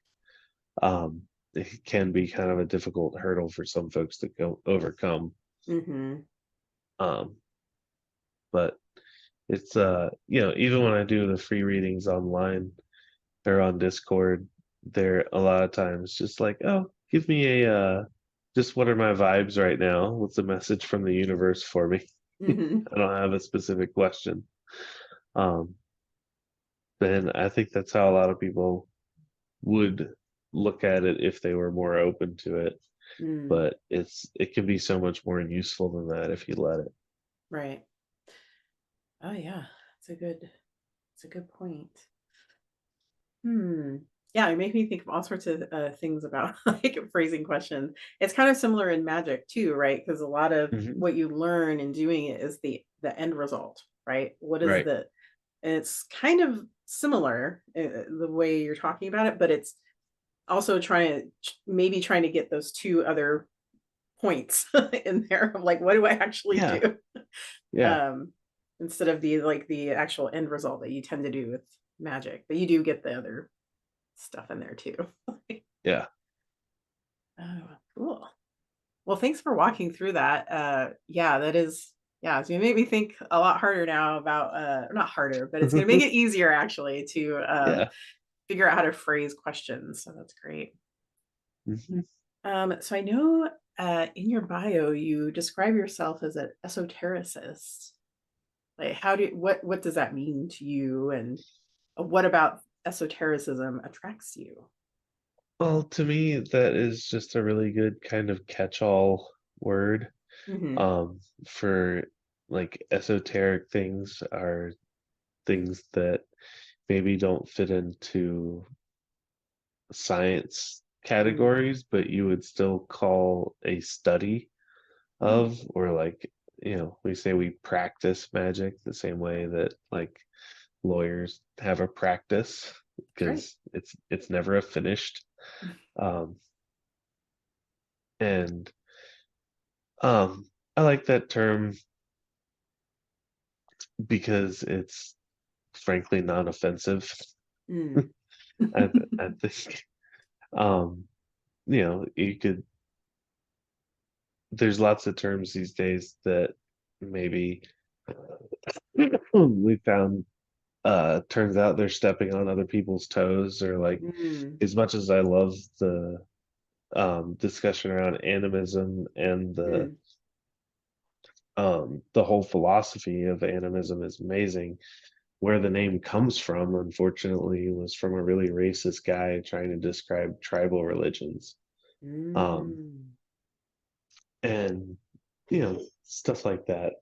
It can be kind of a difficult hurdle for some folks to go overcome. mhm. Um, but it's even when I do the free readings online or on Discord, they're a lot of times just like, oh, give me a just what are my vibes right now? What's the message from the universe for me? Mhm. I don't have a specific question. Um, and I think that's how a lot of people would look at it if they were more open to it. Mm, But it can be so much more useful than that if you let it. right. Oh yeah. It's a good point. Yeah, it made me think of all sorts of things about like phrasing questions. It's kind of similar in magic too, right? Because a lot of Hmm. what you learn in doing it is the end result, right? What is Right. the and it's kind of similar the way you're talking about it, but it's also trying to get those two other points in there of like what do I actually Yeah. do? Yeah. um Instead of the actual end result that you tend to do with magic, but you do get the other stuff in there too. Yeah. Oh, cool. Well, thanks for walking through that. Yeah, that is, yeah, it's gonna make me think a lot harder now about not harder, but it's gonna make it easier actually to Yeah. figure out how to phrase questions. So that's great. Hmm. So I know in your bio you describe yourself as an esotericist. Like what does that mean to you, and what about esotericism attracts you? Well, to me, that is just a really good kind of catch-all word. Hmm. Um, for like esoteric things are things that maybe don't fit into science Mm. categories, but you would still call a study Oh, of, or like, we say we practice magic the same way that like lawyers have a practice right. because it's never a finished. Um, and I like that term because it's frankly non-offensive. Mm. I think um, you could there's lots of terms these days that maybe we found turns out they're stepping on other people's toes, or like Mm. as much as I love the discussion around animism and Mm. the whole philosophy of animism is amazing. Where the name comes from, unfortunately, was from a really racist guy trying to describe tribal religions. Um, Mm. and stuff like that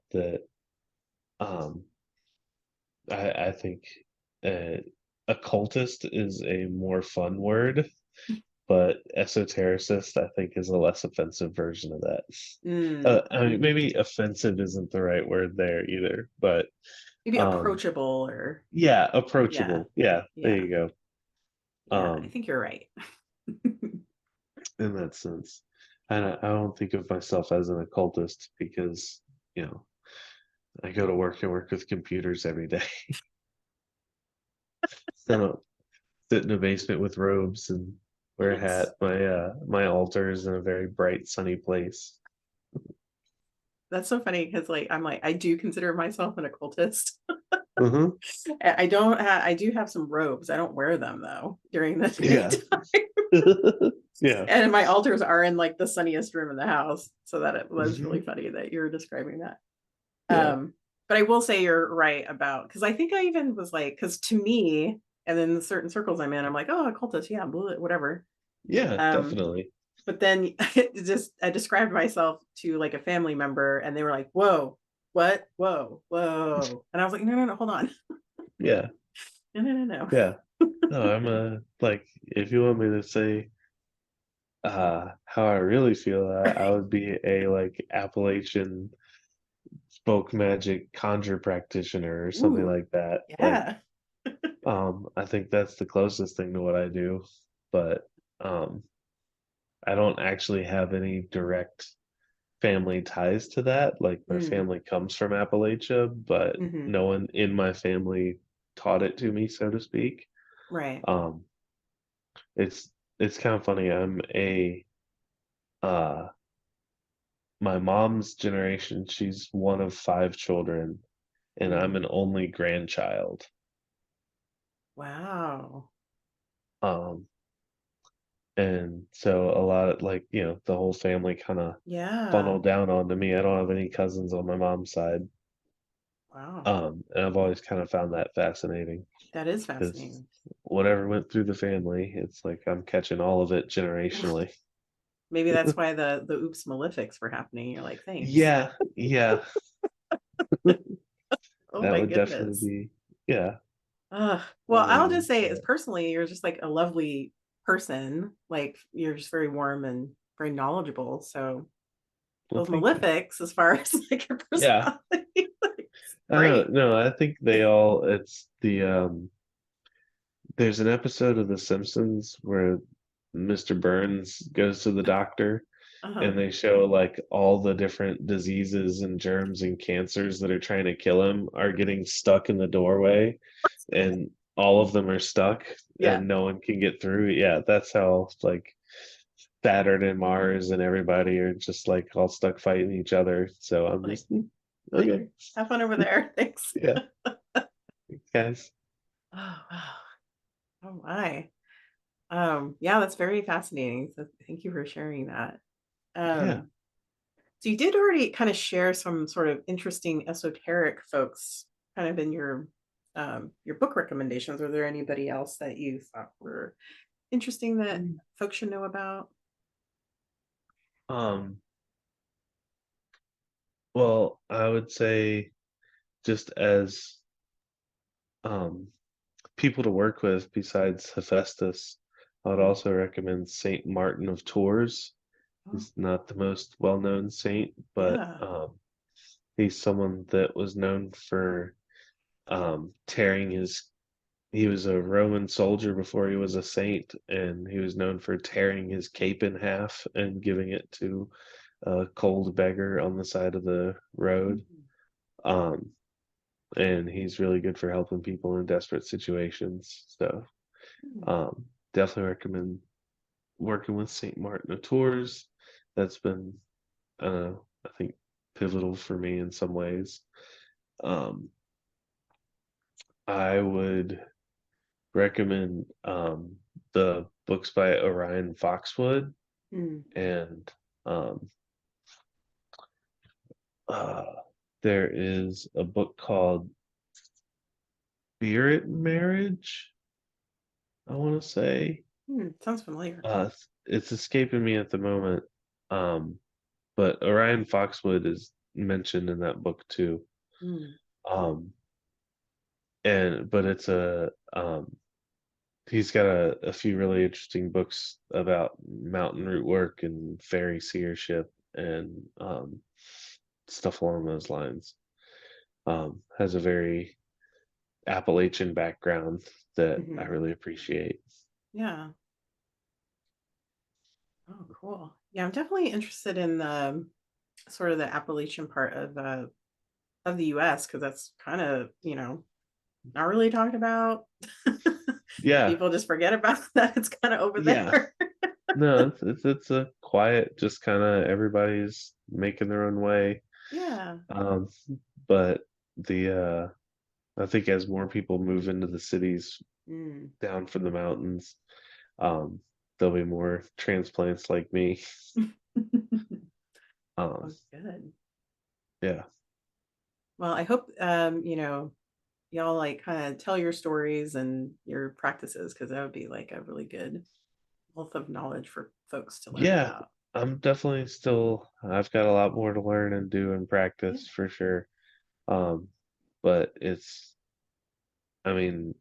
um, I think uh, occultist is a more fun word, but esotericist I think is a less offensive version of that. Mm. I mean, maybe offensive isn't the right word there either, but Maybe um, approachable or yeah, yeah. approachable. Yeah, there Yeah. you go. Yeah, I Um, think you're right. in that sense, and I don't think of myself as an occultist because you know I go to work and work with computers every day. I don't sit in a basement with robes and wear a hat. Nice. My altar is in a very bright, sunny place. That's so funny because like I'm like I do consider myself an occultist. Uh-huh. I do have some robes. I don't wear them though during the Yeah. daytime. Yeah. And my altars are in like the sunniest room in the house. So that it was Hmm. really funny that you're describing that. Yeah. But I will say you're right about because I think I even was like, because to me, and then certain circles I'm in, I'm like, oh, occultist, yeah, whatever. Yeah, Um, definitely. but then I described myself to like a family member, and they were like, whoa, what, whoa, whoa, and I was like, no, no, no, hold on, Yeah. no, no, no, Yeah. No, I'm a like if you want me to say how I really feel, I would be a like Appalachian folk magic conjure practitioner or no. something Ooh, like that. Like yeah. I think that's the closest thing to what I do, but um I don't actually have any direct family ties to that. Like my Mm, family comes from Appalachia, but hmm. no one in my family taught it to me, so to speak. Right. Um, it's it's kind of funny. Uh my mom's generation, she's one of five children, and I'm Mm. an only grandchild. Wow. Um, and so a lot of like, the whole family kind of Yeah. funneled down onto me. I don't have any cousins on my mom's side. Wow. And I've always kind of found that fascinating That is because fascinating. whatever went through the family, it's like I'm catching all of it generationally. Maybe that's why the oops malefics were happening. You're like, thanks. Yeah, yeah, Oh that my would definitely goodness. be, yeah. Well, I'll just Um, say, as personally, you're just like a lovely person. Like you're just very warm and very knowledgeable. So well, those thank you. malefics, as far as like your Yeah. personality, like, it's I don't great. know. I think they all, it's the, there's an episode of The Simpsons where Mr. Burns goes to the doctor Uh-huh. and they show like all the different diseases and germs and cancers that are trying to kill him are getting stuck in the doorway, and all of them are stuck Yeah. and no one can get through. Yeah, that's how like Saturn and Mars and everybody are just like all stuck fighting each other. So I'm Like, just okay. have fun over there. Thanks. Yeah, guys. Oh, wow. Oh my. Yeah, that's very fascinating. So thank you for sharing that. Yeah. Um, so you did already kind of share some sort of interesting esoteric folks kind of in your book recommendations. Are there anybody else that you thought were interesting that folks should know about? Um, well, I would say just as um people to work with besides Hephaestus, I would Hmm. also recommend Saint Martin of Tours. Oh, He's not the most well-known saint, but yeah. he's someone that was known for tearing his. He was a Roman soldier before he was a saint, and he was known for tearing his cape in half and giving it to a cold beggar on the side of the road. Mhm. Um, and he's really good for helping people in desperate situations. So, definitely recommend working with St. Martin of Tours. That's been, I think, pivotal for me in some ways. Um, I would recommend the books by Orion Foxwood, Mm. and um, uh, there is a book called Spirit Marriage, I want to say. Sounds familiar. It's escaping me at the moment. Um, but Orion Foxwood is mentioned in that book too. Mm. Um, and but it's a he's got a few really interesting books about mountain root work and fairy seership and stuff along those lines. Has a very Appalachian background that I Hmm. really appreciate. Yeah. Oh, cool. Yeah, I'm definitely interested in the sort of the Appalachian part of the US because that's kind of, not really talked about. Yeah, People just forget about that. It's kind of over yeah. there. No, it's a quiet, just kind of everybody's making their own way. Yeah. Um, but the I think as more people move into the cities Mm. down from the mountains, um, there'll be more transplants like me. Um, Oh, good. yeah, Well, I hope y'all like kind of tell your stories and your practices because that would be like a really good wealth of knowledge for folks to learn yeah, about. I'm definitely still, I've got a lot more to learn and do and Yeah. practice for sure. Um, but I mean,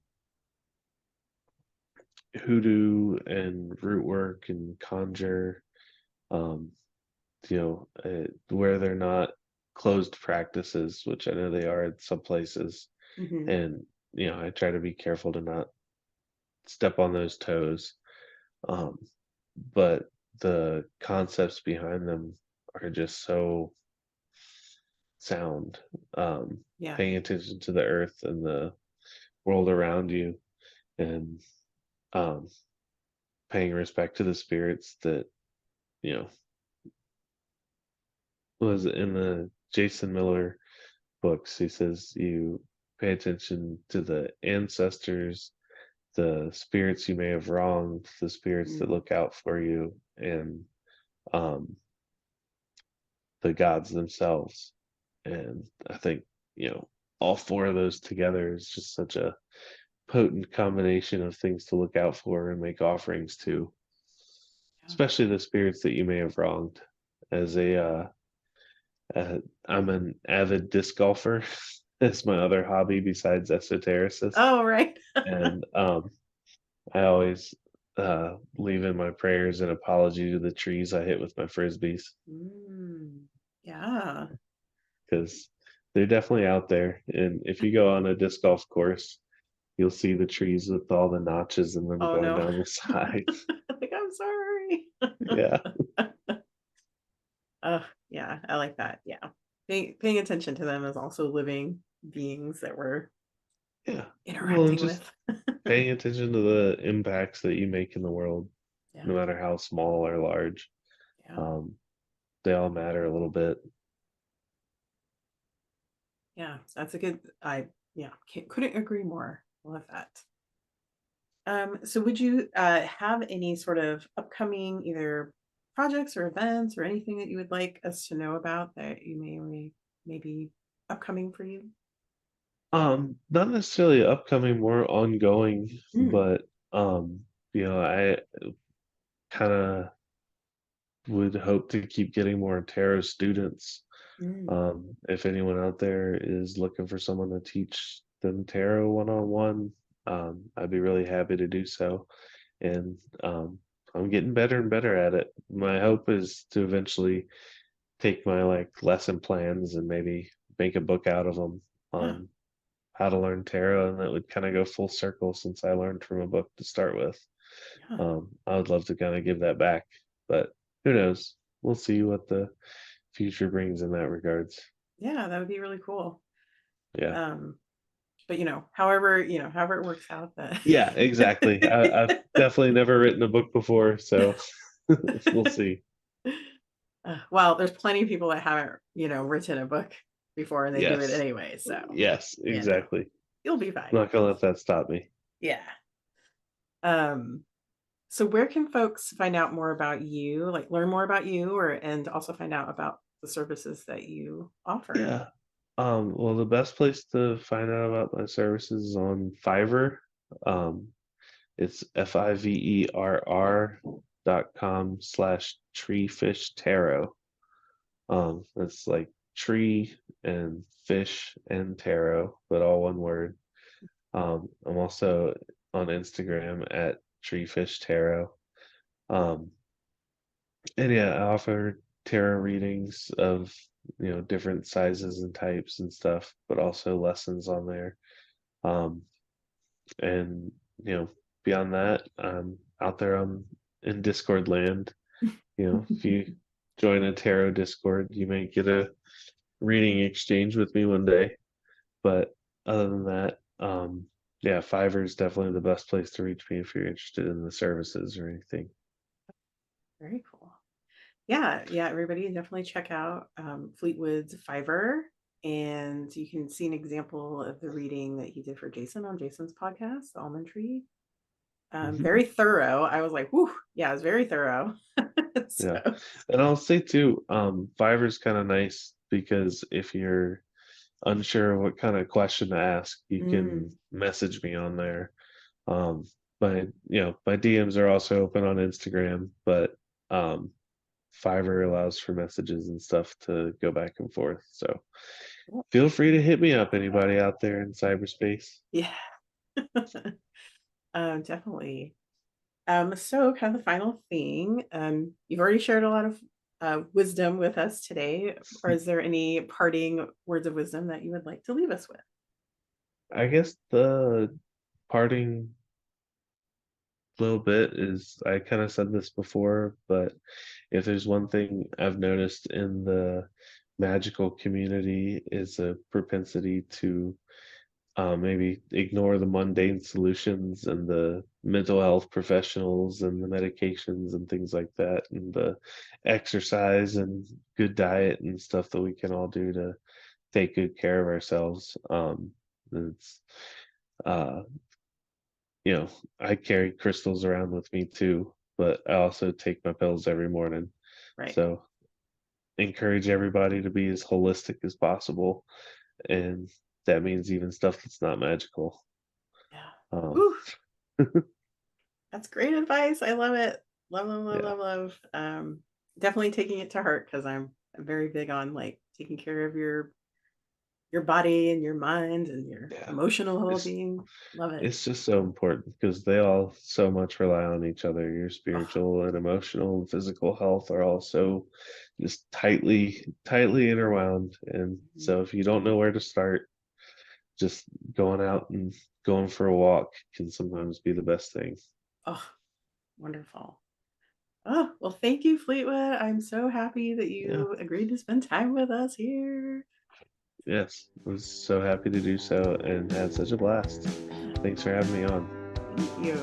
hoodoo and root work and conjure, um, where they're not closed practices, which I know they are in some places. Hmm. And, I try to be careful to not step on those toes. Um, but the concepts behind them are just so sound. Yeah. Paying attention to the earth and the world around you, and um, paying respect to the spirits that, you know, was in the Jason Miller books. He says you pay attention to the ancestors, the spirits you may have wronged, the spirits that Mm. look out for you, and um, the gods themselves. And I think, all four of those together is just such a potent combination of things to look out for and make offerings to, Yeah. especially the spirits that you may have wronged. As I'm an avid disc golfer, It's my other hobby besides esotericist. Oh, right. And I always leave in my prayers an apology to the trees I hit with my frisbees, Mm, yeah. because they're definitely out there. And if you go on a disc golf course, you'll see the trees with all the notches in them Oh going no. down the sides. Like, I'm sorry. Yeah, Oh, yeah, I like that. Yeah. Paying attention to them as also living beings that we're yeah. Well, and interacting just with. paying attention to the impacts that you make in the world, Yeah. no matter how small or large. Yeah. Um, they all matter a little bit. Yeah. That's a good, yeah, couldn't agree more. Love that. So would you have any sort of upcoming either projects or events or anything that you would like us to know about that you maybe upcoming for you? Not necessarily upcoming, more ongoing, Mm, but I kind of would hope to keep getting more tarot students. mm, If anyone out there is looking for someone to teach them tarot one-on-one, I'd be really happy to do so. And I'm getting better and better at it. My hope is to eventually take my like lesson plans and maybe make a book out of them yeah, on how to learn tarot, and that would kind of go full circle since I learned from a book to start with. yeah, I would love to kind of give that back, but who knows? We'll see what the future brings in that regards. yeah. That would be really cool. Yeah. Um, but however it works out, that. Yeah, exactly. I've definitely never written a book before, so we'll see. Well, there's plenty of people that haven't, written a book before and they do it Yes. anyway. So, Yes, exactly. you'll be I'm fine. not gonna let that stop me. Yeah. Um, so where can folks find out more about you, like learn more about you and also find out about the services that you offer? Yeah. Well, the best place to find out about my services is on Fiverr. Um, it's fiverr.com/treefish tarot. It's like tree and fish and tarot, but all one word. I'm also on Instagram at treefish tarot. Um, and yeah, I offer tarot readings of different sizes and types and stuff, but also lessons on there. Um, and beyond that, I'm out there on in Discord land. If you join a tarot Discord, you may get a reading exchange with me one day. But other than that, yeah, Fiverr is definitely the best place to reach me if you're interested in the services or anything. Very cool. Yeah, yeah, everybody definitely check out Fleetwood's Fiverr, and you can see an example of the reading that he did for Jason on Jason's podcast, The Almond Tree. Mhm. Very thorough. I was like, whew, yeah, it was very thorough. Yeah. So, And I'll say too, Fiverr's kind of nice because if you're unsure of what kind of question to ask, you mm, can message me on there. Um, my DMs are also open on Instagram, but um, Fiverr allows for messages and stuff to go back and forth. So feel free to hit me up, anybody out there in cyberspace. yeah, definitely. So kind of the final thing, you've already shared a lot of wisdom with us today, or is there any parting words of wisdom that you would like to leave us with? I guess the parting little bit is I kind of said this before, but if there's one thing I've noticed in the magical community is a propensity to maybe ignore the mundane solutions and the mental health professionals and the medications and things like that, and the exercise and good diet and stuff that we can all do to take good care of ourselves. It's uh, you know, I carry crystals around with me too, but I also take my pills every morning. Right. So encourage everybody to be as holistic as possible, and that means even stuff that's not magical. Yeah. Um, Whew, that's great advice. I love it. Love, love, love, yeah, love, love. Definitely taking it to heart because I'm very big on like taking care of your body and your mind and your Yeah. emotional It's well-being. Love it. it's just so important because they all so much rely on each other. Your Oh, spiritual and emotional and physical health are all so just tightly interwound. And so if you don't know where to start, just going out and going for a walk can sometimes be the best thing. oh, wonderful. Oh, well, thank you, Fleetwood. I'm so happy that Yeah. you agreed to spend time with us here. Yes. I was so happy to do so and had such a blast. Thanks for having me on. Thank you.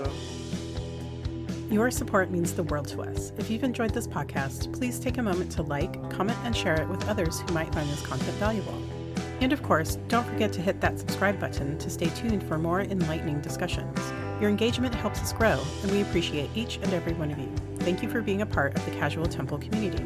Your support means the world to us. If you've enjoyed this podcast, please take a moment to like, comment, and share it with others who might find this content valuable. And of course, don't forget to hit that subscribe button to stay tuned for more enlightening discussions. Your engagement helps us grow, and we appreciate each and every one of you. Thank you for being a part of the Casual Temple community.